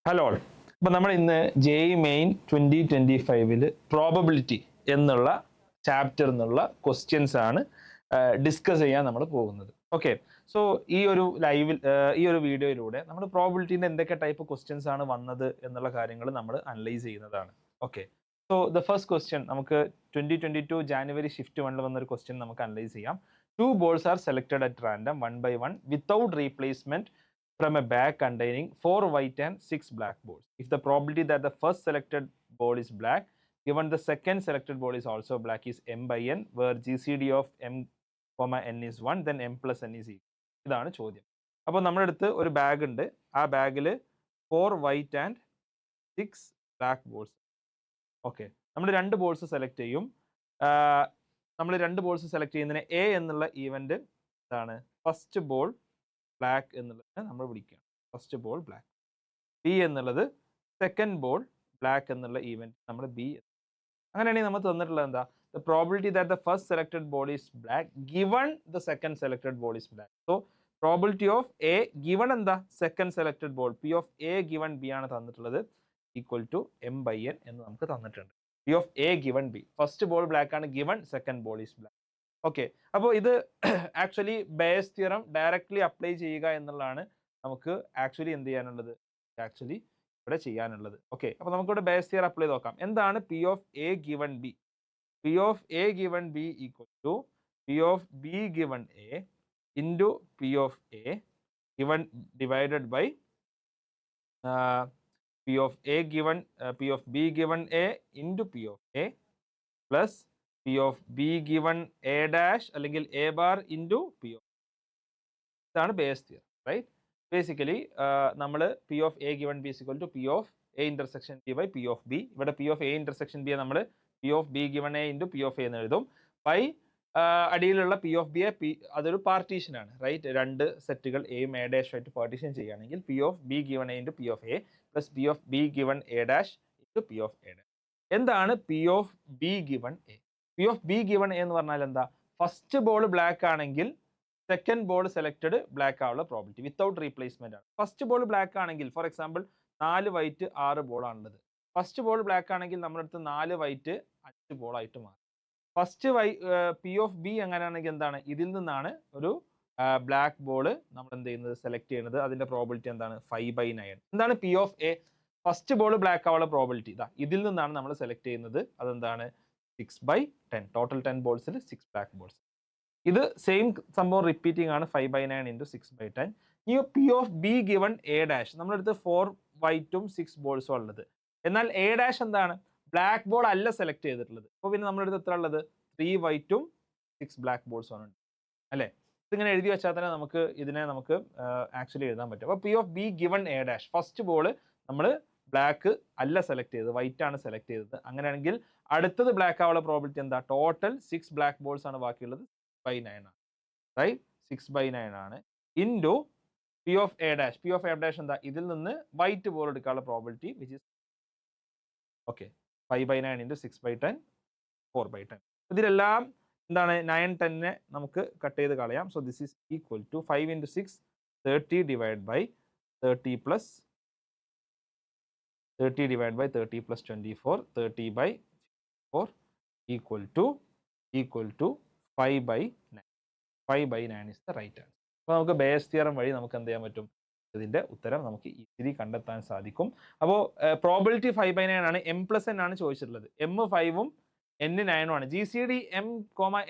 Hello all. അപ്പോൾ നമ്മൾ ഇന്ന് JEE മെയിൻ 2025 പ്രോബബിലിറ്റി എന്നുള്ള ചാപ്റ്റർ എന്നുള്ള ക്വസ്റ്റ്യൻസ് ആണ് ഡിസ്കസ് ചെയ്യാൻ നമ്മൾ പോകുന്നത്. ഓക്കെ, സോ ഈ ഒരു വീഡിയോയിലൂടെ നമ്മൾ പ്രോബബിലിറ്റീൻ്റെ എന്തൊക്കെ ടൈപ്പ് ക്വസ്റ്റ്യൻസ് ആണ് വന്നത് എന്നുള്ള കാര്യങ്ങൾ നമ്മൾ അനലൈസ് ചെയ്യുന്നതാണ്. Okay, so the first question നമുക്ക് 2022 ജാനുവരി ഷിഫ്റ്റ് 1 വന്നൊരു ക്വസ്റ്റ്യൻ നമുക്ക് അനലൈസ് ചെയ്യാം. 2 balls are selected at random 1 by 1 without replacement from a bag containing 4 white and 6 black balls. If the probability that the first selected ball is black, given the second selected ball is also black, is m by n, where GCD of m, n is 1, then m plus n is equal. ഇതാണ് ചോദ്യം. അപ്പോൾ നമ്മുടെ അടുത്ത് ഒരു bag ഉണ്ട്. ആ ബാഗിൽ 4 white and 6 black balls. Okay, നമ്മൾ 2 ബോൾസ് സെലക്ട് ചെയ്യും. നമ്മൾ 2 ബോൾസ് സെലക്ട് ചെയ്യുന്നതിന് എ എന്നുള്ള ഈവൻറ്റ് എന്താണ്? ഫസ്റ്റ് ബോൾ ബ്ലാക്ക് എന്നുള്ളത് നമ്മൾ വിളിക്കുകയാണ്. First ball black. ബി എന്നുള്ളത് സെക്കൻഡ് ബോൾ ബ്ലാക്ക് എന്നുള്ള ഈവൻറ്റ് നമ്മൾ ബി. അങ്ങനെയാണെങ്കിൽ നമ്മൾ തന്നിട്ടുള്ളത് എന്താ? The probability that the first selected ball is black given the second selected ball is black. So probability of A given എന്താ? Second selected ball P of A given B ആണ് തന്നിട്ടുള്ളത്, equal to M by N എന്ന് നമുക്ക് തന്നിട്ടുണ്ട്. P of A given B, first ball black ആണ്, given second ball is black. Okay, അപ്പോൾ ഇത് actually Bayes theorem directly apply ചെയ്യുക എന്നുള്ളതാണ് നമുക്ക് ആക്ച്വലി എന്ത് ചെയ്യാനുള്ളത്, ആക്ച്വലി ഇവിടെ ചെയ്യാനുള്ളത്. ഓക്കെ, അപ്പോൾ നമുക്കിവിടെ ബയസ് തിയർ അപ്ലൈ നോക്കാം. എന്താണ് P of A given B? P of A given B equal to P of B given A into P of A given divided by P of A given P of B given A into P of A plus P of B given A dash അല്ലെങ്കിൽ A bar into P of. ഇതാണ് Bayes theorem, right? Basically നമ്മൾ P of A given B equal to P of A intersection B by P of B. ഇവിടെ P of A intersection ബിയെ നമ്മൾ P of B given A into P of A എന്ന് എഴുതും. By അടിയിലുള്ള P of ബിയെ അതൊരു പാർട്ടീഷനാണ്, right? 2 സെറ്റുകൾ എയും A dash ആയിട്ട് പാർട്ടീഷൻ ചെയ്യുകയാണെങ്കിൽ P of B given A into P of A plus P of B given A dash into P of A dash. എന്താണ് P of B given A? P of B given A എന്ന് പറഞ്ഞാൽ എന്താ? First ball black ആണെങ്കിൽ second ball selected black ആവുള്ള probability without replacement ആണ്. First ball black ആണെങ്കിൽ, for example 4 white 6 ball ആണുള്ളത്. First ball black ആണെങ്കിൽ നമ്മുടെ അടുത്ത് 4 വൈറ്റ് 5 ബോൾ ആയിട്ട് മാറും. ഫസ്റ്റ് പി ഓഫ് ബി എങ്ങനെയാണെങ്കിൽ എന്താണ്? ഇതിൽ നിന്നാണ് ഒരു ബ്ലാക്ക് ബോൾ നമ്മൾ എന്ത് ചെയ്യുന്നത്, സെലക്ട് ചെയ്യുന്നത്. അതിന്റെ പ്രോബിലിറ്റി എന്താണ്? 5/9. എന്താണ് P of A? First ball black ആവുള്ള പ്രോബിലിറ്റി ഇതാ, ഇതിൽ നിന്നാണ് നമ്മൾ സെലക്ട് ചെയ്യുന്നത്. അതെന്താണ്? 6/10. ടോട്ടൽ 10 ബോൾസിൽ 6 ബ്ലാക്ക് ബോൾസ്. ഇത് സെയിം സംഭവം റിപ്പീറ്റിംഗ് ആണ്, 5/9 ഇൻറ്റു 6/10. ഈ P of B given A dash നമ്മുടെ അടുത്ത് 4 വൈറ്റും 6 ബോൾസും ഉള്ളത്. എന്നാൽ എ ഡാഷ് എന്താണ്? ബ്ലാക്ക് ബോൾ അല്ല സെലക്ട് ചെയ്തിട്ടുള്ളത്. അപ്പോൾ പിന്നെ നമ്മുടെ അടുത്ത് എത്ര ഉള്ളത്? 3 വൈറ്റും 6 ബ്ലാക്ക് ബോൾസും ആണ്, അല്ലേ? ഇതിങ്ങനെ എഴുതി വെച്ചാൽ തന്നെ ഇതിനെ നമുക്ക് ആക്ച്വലി എഴുതാൻ പറ്റും. അപ്പോൾ P of B given A dash, first ball നമ്മൾ ബ്ലാക്ക് അല്ല സെലക്ട് ചെയ്തത്, വൈറ്റ് ആണ് സെലക്ട് ചെയ്തത്. അങ്ങനെയാണെങ്കിൽ അടുത്തത് ബ്ലാക്ക് ആവാനുള്ള പ്രോബിലിറ്റി എന്താ? ടോട്ടൽ 6 ബ്ലാക്ക് ബോൾസ് ആണ് ബാക്കിയുള്ളത്, 6/9 ആണ്, റൈറ്റ്? 6/9 ആണ് into P of A dash. P of A dash എന്താ? ഇതിൽ നിന്ന് വൈറ്റ് ബോൾ എടുക്കാനുള്ള probability which is okay 5/9 into 6/10 4/10. ഇതിലെല്ലാം എന്താണ്? 9 10 നമുക്ക് കട്ട് ചെയ്ത് കളയാം. So this is equal to 5 into 6 30 divide by 30 plus 24 30/4 equal to 5/9. 5/9 is the right answer. അപ്പോൾ നമുക്ക് ബേസ് തിയറം വഴി നമുക്ക് എന്ത് ചെയ്യാൻ പറ്റും? ഇതിന്റെ ഉത്തരം നമുക്ക് ഈസിലി കണ്ടെത്താൻ സാധിക്കും. അപ്പോൾ പ്രോബിലിറ്റി 5/9 ആണ്. m പ്ലസ് n ആണ് ചോദിച്ചിട്ടുള്ളത്. m 5ഉം n 9ഉം ആണ്. GCD m,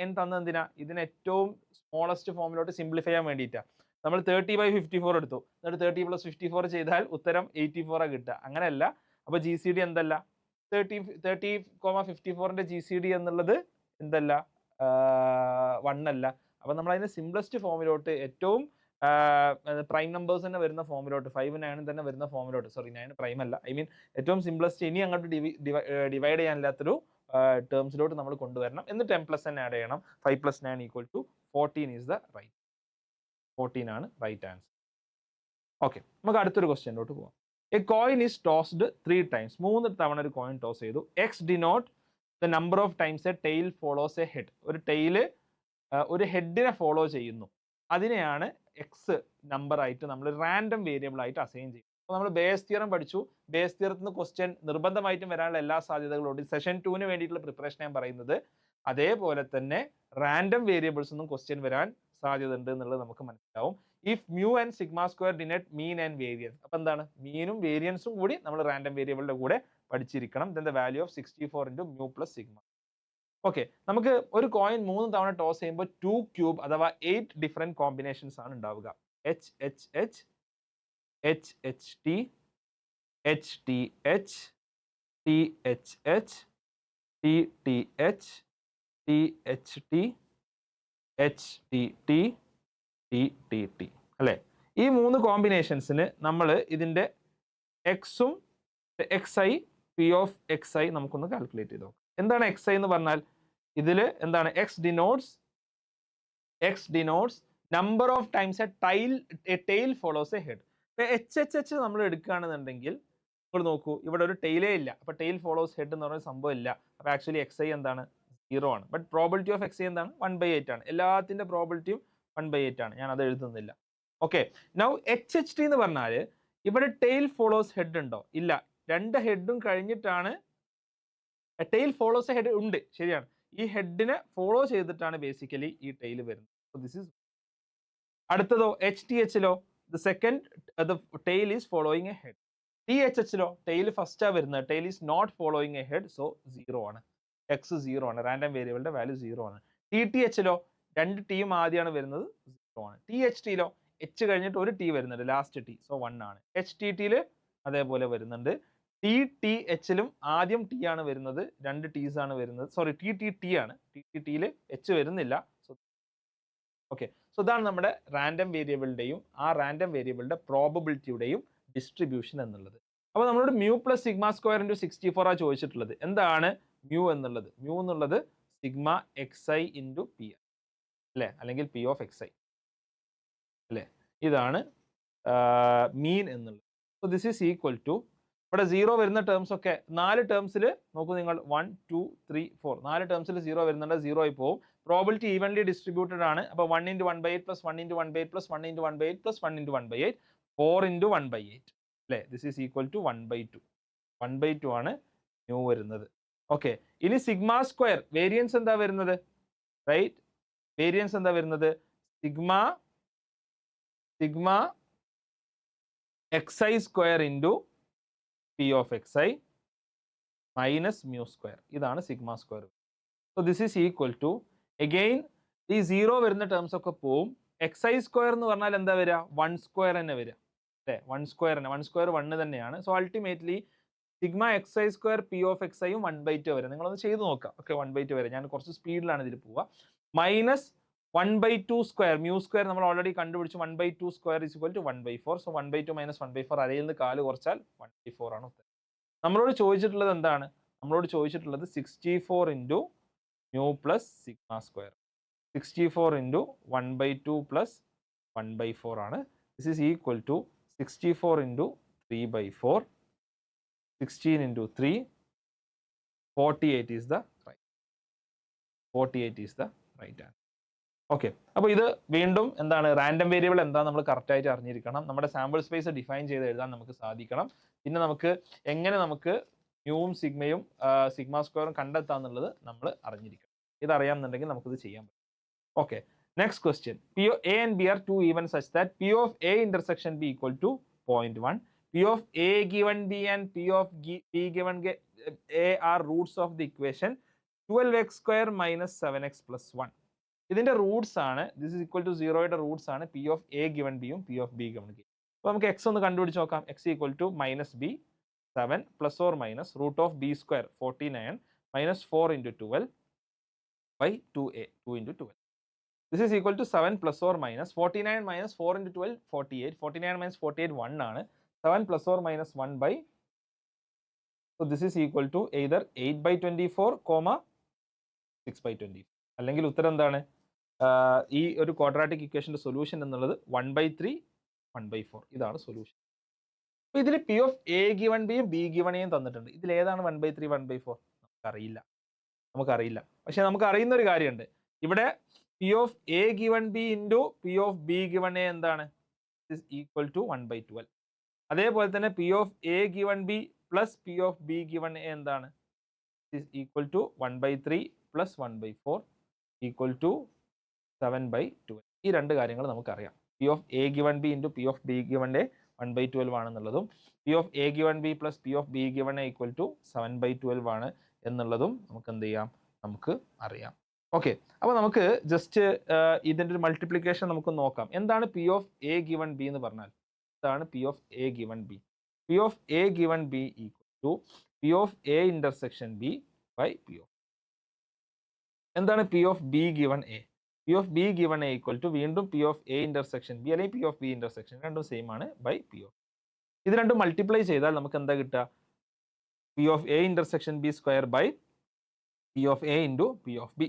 n തന്നത് എന്തിനാ? ഇതിന് ഏറ്റവും സ്മോളസ്റ്റ് ഫോമിലോട്ട് സിംപ്ലിഫൈ ചെയ്യാൻ വേണ്ടിയിട്ടാണ്. നമ്മൾ 30/54 എടുത്തു, എന്നിട്ട് 30 + 54 ചെയ്താൽ ഉത്തരം 84 കിട്ടുക. അങ്ങനെയല്ല. അപ്പോൾ GCD എന്തല്ല? 30,54ന്റെ GCD എന്നുള്ളത് എന്തല്ല? 1 അല്ല. അപ്പോൾ നമ്മൾ അതിന് സിംപ്ലസ്റ്റ് ഫോമിലോട്ട്, ഏറ്റവും പ്രൈം നമ്പേഴ്സ് തന്നെ വരുന്ന ഫോമിലോട്ട്, 5 9 തന്നെ വരുന്ന ഫോമിലോട്ട്, സോറി 9 പ്രൈം അല്ല, ഐ മീൻ ഏറ്റവും സിംപ്ലസ്റ്റ്, ഇനി അങ്ങോട്ട് ഡിവൈഡ് ചെയ്യാനില്ലാത്തൊരു ടേംസിലോട്ട് നമ്മൾ കൊണ്ടുവരണം. എന്നിട്ട് m പ്ലസ് n ആഡ് ചെയ്യണം. 5 + 9 = 14 ഈസ് ദ റൈറ്റ്. 14 ആണ് റൈറ്റ് ആൻസർ. ഓക്കെ, നമുക്ക് അടുത്തൊരു ക്വസ്റ്റ്യനിലോട്ട് പോകാം. A coin is tossed 3 times. 3 തവണ ഒരു കോയിൻ ടോസ് ചെയ്തു. X denote the number of times a tail follows a head. ഒരു ടെയില് ഒരു ഹെഡിനെ ഫോളോ ചെയ്യുന്നു. അതിനെയാണ് എക്സ് നമ്പർ ആയിട്ട് നമ്മൾ റാൻഡം വേരിയബിൾ ആയിട്ട് അസൈൻ ചെയ്യും. അപ്പോൾ നമ്മൾ ബേസ് തിയറം പഠിച്ചു. ബേസ് തിയറത്തിൽ നിന്ന് ക്വസ്റ്റ്യൻ നിർബന്ധമായിട്ടും വരാനുള്ള എല്ലാ സാധ്യതകളും ഉണ്ട്. സെഷൻ 2 വേണ്ടിയിട്ടുള്ള പ്രിപ്പറേഷൻ ഞാൻ പറയുന്നത്. അതേപോലെ തന്നെ റാൻഡം വേരിയബിൾസ് ഒന്നും ക്വസ്റ്റ്യൻ വരാൻ സാധ്യത ഉണ്ട് എന്നുള്ളത് നമുക്ക് മനസ്സിലാവും. If mu and sigma square denote mean and variance. അപ്പോൾ എന്താണ് മീനും വേരിയൻസും കൂടി നമ്മൾ റാൻഡം വേരിയബിളിന്റെ കൂടെ പഠിച്ചിരിക്കണം. Then the value of 64 into mu plus sigma. Okay, നമുക്ക് ഒരു കോയിൻ 3 തവണ ടോസ് ചെയ്യുമ്പോൾ 2 ക്യൂബ് അഥവാ 8 ഡിഫറെന്റ് കോമ്പിനേഷൻസ് ആണ് ഉണ്ടാവുക. H H H, H H T, H T H, T H H, T T H, T H T, H T T, T T T അല്ലേ? ഈ 3 കോമ്പിനേഷൻസിന് നമ്മൾ ഇതിൻ്റെ എക്സും X I P of X I നമുക്കൊന്ന് calculate ചെയ്ത് നോക്കാം. എന്താണ് എക്സ് ഐ എന്ന് പറഞ്ഞാൽ ഇതിൽ എന്താണ് X denotes number of times a tail follows a head. H H H നമ്മൾ എടുക്കുകയാണെന്നുണ്ടെങ്കിൽ നിങ്ങൾ നോക്കൂ, ഇവിടെ ഒരു ടെയിലേ ഇല്ല. അപ്പോൾ ടെയിൽ ഫോളോസ് ഹെഡ് എന്ന് പറയുന്ന സംഭവം ഇല്ല. അപ്പോൾ ആക്ച്വലി എക്സ് ഐ എന്താണ് 0 ആണ്. But probability of X I എന്താണ് 1/8 ആണ്. എല്ലാത്തിൻ്റെ പ്രോബിലിറ്റിയും 1/8 ആണ്. ഞാൻ അത് എഴുതുന്നില്ല. Okay, now H H T എന്ന് പറഞ്ഞാൽ ഇവിടെ ടെയിൽ ഫോളോസ് ഹെഡ് ഉണ്ടോ? ഇല്ല. 2 ഹെഡും കഴിഞ്ഞിട്ടാണ് ടെയിൽ ഫോളോസ് ഹെഡ് ഉണ്ട്, ശരിയാണ്. ഈ ഹെഡിനെ ഫോളോ ചെയ്തിട്ടാണ് ബേസിക്കലി ഈ ടെയിൽ വരുന്നത്. So this is. അടുത്തതോ എച്ച് ടി എച്ചിലോ the second tail is following a head. T H എച്ചിലോ ടെയിൽ ഫസ്റ്റാ വരുന്നത്, tail is not following a head, so 0 ആണ്. എക്സ് 0 ആണ്, റാൻഡം വേരിയബിളിന്റെ വാല്യൂ 0 ആണ്. ടി ടി എച്ചിലോ 2 ടീം ആദ്യമാണ് വരുന്നത്, 0 ആണ്. ടി എച്ച് ടിയിലോ എച്ച് കഴിഞ്ഞിട്ട് ഒരു ടി വരുന്നുണ്ട്, ലാസ്റ്റ് ടി, സോ 1 ആണ്. എച്ച് ടി ടിയിൽ അതേപോലെ വരുന്നുണ്ട്. ടി ടി എച്ചിലും ആദ്യം ടി ആണ് വരുന്നത്, 2 ടീസ് ആണ് വരുന്നത്. സോറി, ടി ടി ടി ആണ്. ടി ടി ടിയിൽ എച്ച് വരുന്നില്ല. സോ ഓക്കെ, സോ ഇതാണ് നമ്മുടെ റാൻഡം വേരിയബിളിന്റെയും ആ റാൻഡം വേരിയബിളിന്റെ പ്രോബബിലിറ്റിയുടെയും ഡിസ്ട്രിബ്യൂഷൻ എന്നുള്ളത്. അപ്പോൾ നമ്മളോട് mu plus sigma square into 64 ആ ചോദിച്ചിട്ടുള്ളത്. എന്താണ് മ്യൂ എന്നുള്ളത്? മ്യൂ എന്നുള്ളത് sigma X I into P അല്ലേ, അല്ലെങ്കിൽ പി ഓഫ് എക്സ് ഐ അല്ലേ? ഇതാണ് മീൻ എന്നുള്ളത്. So this is equal to, ഇവിടെ 0 വരുന്ന ടേംസ് ഒക്കെ 4 ടേംസിൽ നോക്കൂ നിങ്ങൾ, 1 2 3 4 4 ടേംസിൽ 0 വരുന്നുണ്ട്, 0 ആയി പോകും. പ്രോബിലിറ്റി ഈവൻലി ഡിസ്ട്രിബ്യൂട്ടഡ് ആണ്. അപ്പോൾ 1 into 1/8 plus 1 into 1/8 plus 1 into 1/8 plus 1 into 1/8, 4 into 1/8 അല്ലേ? This is equal to 1/2. 1/2 ആണ് ന്യൂ വരുന്നത്. ഓക്കെ, ഇനി സിഗ്മ സ്ക്വയർ വേരിയൻസ് എന്താ വരുന്നത്? റൈറ്റ്, വേരിയൻസ് എന്താ വരുന്നത്? Sigma X I square into P of X I minus mu square. ഇതാണ് sigma square. So this is equal to, again ഈ 0 വരുന്ന ടേംസ് ഒക്കെ പോവും. എക്സ് ഐ സ്ക്വയർ എന്ന് പറഞ്ഞാൽ എന്താ വരിക? 1 സ്ക്വയർ തന്നെ വരിക അല്ലേ? 1 സ്ക്വയർ തന്നെ, 1 സ്ക്വയർ 1 തന്നെയാണ്. So ultimately sigma X I square P of X ഐയും 1/2 വരെ. നിങ്ങളൊന്ന് ചെയ്ത് നോക്കാം. ഓക്കെ, 1/2 വരെ. ഞാൻ കുറച്ച് സ്പീഡിലാണ് ഇതിൽ പോവുക. മൈനസ് 1/2 സ്ക്വയർ മ്യൂ സ്ക്വയർ നമ്മൾ ഓൾറെഡി കണ്ടുപിടിച്ചു. 1/2 square is equal to 1/4. So 1/2 minus 1/4, അരയിൽ നിന്ന് 4 കുറച്ചാൽ 1/4 ആണ് ഉത്തരം. നമ്മളോട് ചോദിച്ചിട്ടുള്ളത് എന്താണ്? നമ്മളോട് ചോദിച്ചിട്ടുള്ളത് 64 into mu plus sigma square. 64 into 1/2 plus 1/4 ആണ്. This is equal to 64 into 3/4, 16 into 3, 48 is the right. 48 is the right answer. Okay, അപ്പോൾ ഇത് വീണ്ടും എന്താണ്, റാൻഡം വേരിയബിൾ എന്താ നമ്മൾ കറക്റ്റായിട്ട് അറിഞ്ഞിരിക്കണം. നമ്മുടെ സാമ്പിൾ സ്പേസ് ഡിഫൈൻ ചെയ്ത് എഴുതാൻ നമുക്ക് സാധിക്കണം. പിന്നെ നമുക്ക് എങ്ങനെ നമുക്ക് മ്യൂവും സിഗ്മയും സിഗ്മ സ്ക്വയറും കണ്ടെത്താന്നുള്ളത് നമ്മൾ അറിഞ്ഞിരിക്കണം. ഇതറിയാമെന്നുണ്ടെങ്കിൽ നമുക്കിത് ചെയ്യാൻ പറ്റും. Okay, next question. P of A and B are two even such that P of A intersection B equal to 0.1. P of A given B and P of B given A are roots of the equation 12x square minus 7x plus 1. ഇതിന്റെ roots ആണ്, this is equal to 0യുടെ roots ആണ് P of A given B യും P of B given A. അപ്പോൾ നമുക്ക് x ഒന്ന് കണ്ടുപിടിച്ച് നോക്കാം. x equal to minus B 7 plus or minus root of B square 49 minus 4 into 12 by 2a, 2 into 12. This is equal to 7 plus or minus 49 minus 4 into 12, 48. 49 minus 48, 1 ആണ്. 7 plus or minus 1 by, so this is equal to either 8/24, 6/24. അല്ലെങ്കിൽ ഉത്തരം എന്താണ്? ഈ ഒരു quadratic ഇക്വേഷന്റെ solution എന്നുള്ളത് 1/3, 1/4. ഇതാണ് solution. അപ്പോൾ ഇതിൽ P of A given B യും B given A യും തന്നിട്ടുണ്ട്. ഇതിൽ ഏതാണ് 1/3, 1/4? നമുക്കറിയില്ല. പക്ഷെ നമുക്ക് അറിയുന്ന ഒരു കാര്യമുണ്ട്. ഇവിടെ P of A given B into P of B given A എന്താണ്? Is equal to 1/12. അതേപോലെ തന്നെ P of A given B plus P of B given A എന്താണ്? Is equal to 1/3 plus 1/4 equal to 7/12. ഈ രണ്ട് കാര്യങ്ങൾ നമുക്കറിയാം. P of A given B into P of B given A 1/12 ആണെന്നുള്ളതും P of A given B plus P of B given A equal to 7/12 ആണ് എന്നുള്ളതും നമുക്ക് എന്ത് ചെയ്യാം? നമുക്ക് അറിയാം. ഓക്കെ, അപ്പോൾ നമുക്ക് ജസ്റ്റ് ഇതിൻ്റെ ഒരു മൾട്ടിപ്ലിക്കേഷൻ നമുക്ക് നോക്കാം. എന്താണ് P of A given B എന്ന് പറഞ്ഞാൽ? എന്താണ് P of A given B? P of A given B equal to P of A intersection B by P of. എന്താണ് P of B given A? P of B given A equal to വീണ്ടും P of A intersection B അല്ലെങ്കിൽ P of B intersection, രണ്ടും same ആണ്, by P of. ഇത് രണ്ടും multiply ചെയ്താൽ നമുക്ക് എന്താ കിട്ടുക? P of A intersection B square by P of A into P of B.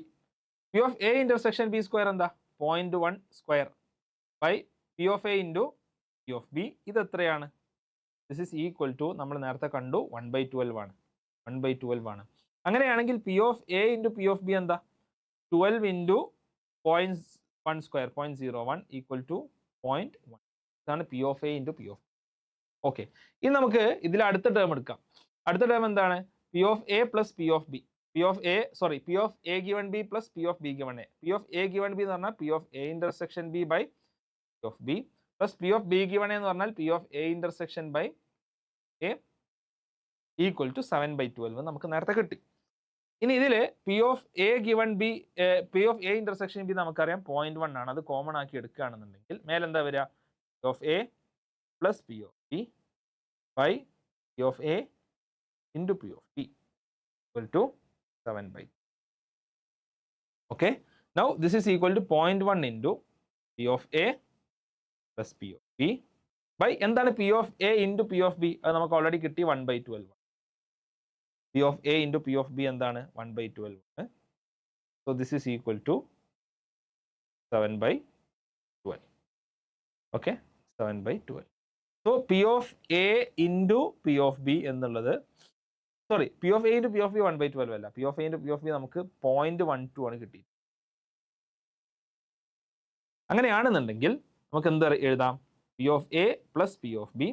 P of A intersection B square എന്താ? 0.1 square by P of A into P of B. ഇത് എത്രയാണ്? This is equal to നമ്മൾ നേരത്തെ കണ്ടു 1/12 ആണ്. 1/12 ആണ്. അങ്ങനെയാണെങ്കിൽ P of A into P of B എന്താ? 12 ഇൻറ്റു 0.1 സ്ക്വയർ 0.01 ഈക്വൽ ടു 0.1. ഇതാണ് P of A into P of. Okay, ഇനി നമുക്ക് ഇതിൽ അടുത്ത ടേം എടുക്കാം. അടുത്ത ടേം എന്താണ്? P of A plus P of B. P of A given B plus P of B given A. P of A given B എന്ന് പറഞ്ഞാൽ P of A intersection B by P of B plus P of B given A എന്ന് പറഞ്ഞാൽ P of A intersection by A equal to 7/12 നമുക്ക് നേരത്തെ കിട്ടി. ഇനി ഇതിൽ P of A given B, P of A intersection B നമുക്കറിയാം 0.1 ആണ്. അത് കോമൺ ആക്കി എടുക്കുകയാണെന്നുണ്ടെങ്കിൽ മേലെന്താ വരിക? P of A plus P of B by P of A into P of B equal to 7/12. Okay, now this is equal to 0.1 into P of A plus P of B by എന്താണ് P of A into P of B? അത് നമുക്ക് already കിട്ടി 1/12. P of A into P of B എന്താണ്? 1/12. So this is equal to 7/12. Okay, 7/12. So P of A into P of B എന്നുള്ളത്, sorry, P of A into P of B 1/12 അല്ല, P of A into P of B നമുക്ക് 0.12 ആണ് കിട്ടി. അങ്ങനെയാണെന്നുണ്ടെങ്കിൽ നമുക്ക് എന്ത് എഴുതാം? P of A plus P of B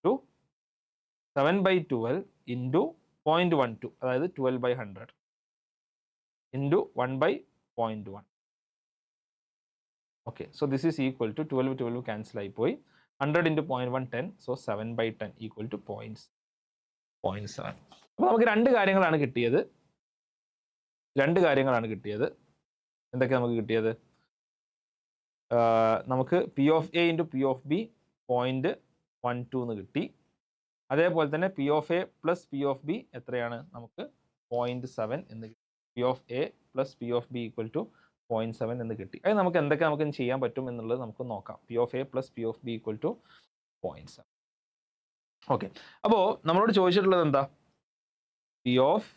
to 7/12 into 0.12, അതായത് 12/100 into 1/0.1. Okay, so this is equal to 12 cancel ആയി പോയി. 100 ഇൻറ്റു 0.1 10, സോ 7/10 ഈക്വൽ ടു 0.7. അപ്പോൾ നമുക്ക് രണ്ട് കാര്യങ്ങളാണ് കിട്ടിയത്. എന്തൊക്കെ നമുക്ക് കിട്ടിയത്? നമുക്ക് P of A into P of B 0.12 എന്ന് കിട്ടി. അതേപോലെ തന്നെ P of A plus P of B എത്രയാണ്? നമുക്ക് 0.7 എന്ന് കിട്ടി. P of A plus P of B equal to 0.7 എന്ന് കിട്ടി. അത് നമുക്ക് എന്തൊക്കെ നമുക്ക് ചെയ്യാൻ പറ്റും എന്നുള്ളത് നമുക്ക് നോക്കാം. P of A plus P of B equal to 0.7. Okay, അപ്പോൾ നമ്മളോട് ചോദിച്ചിട്ടുള്ളത് എന്താ? P of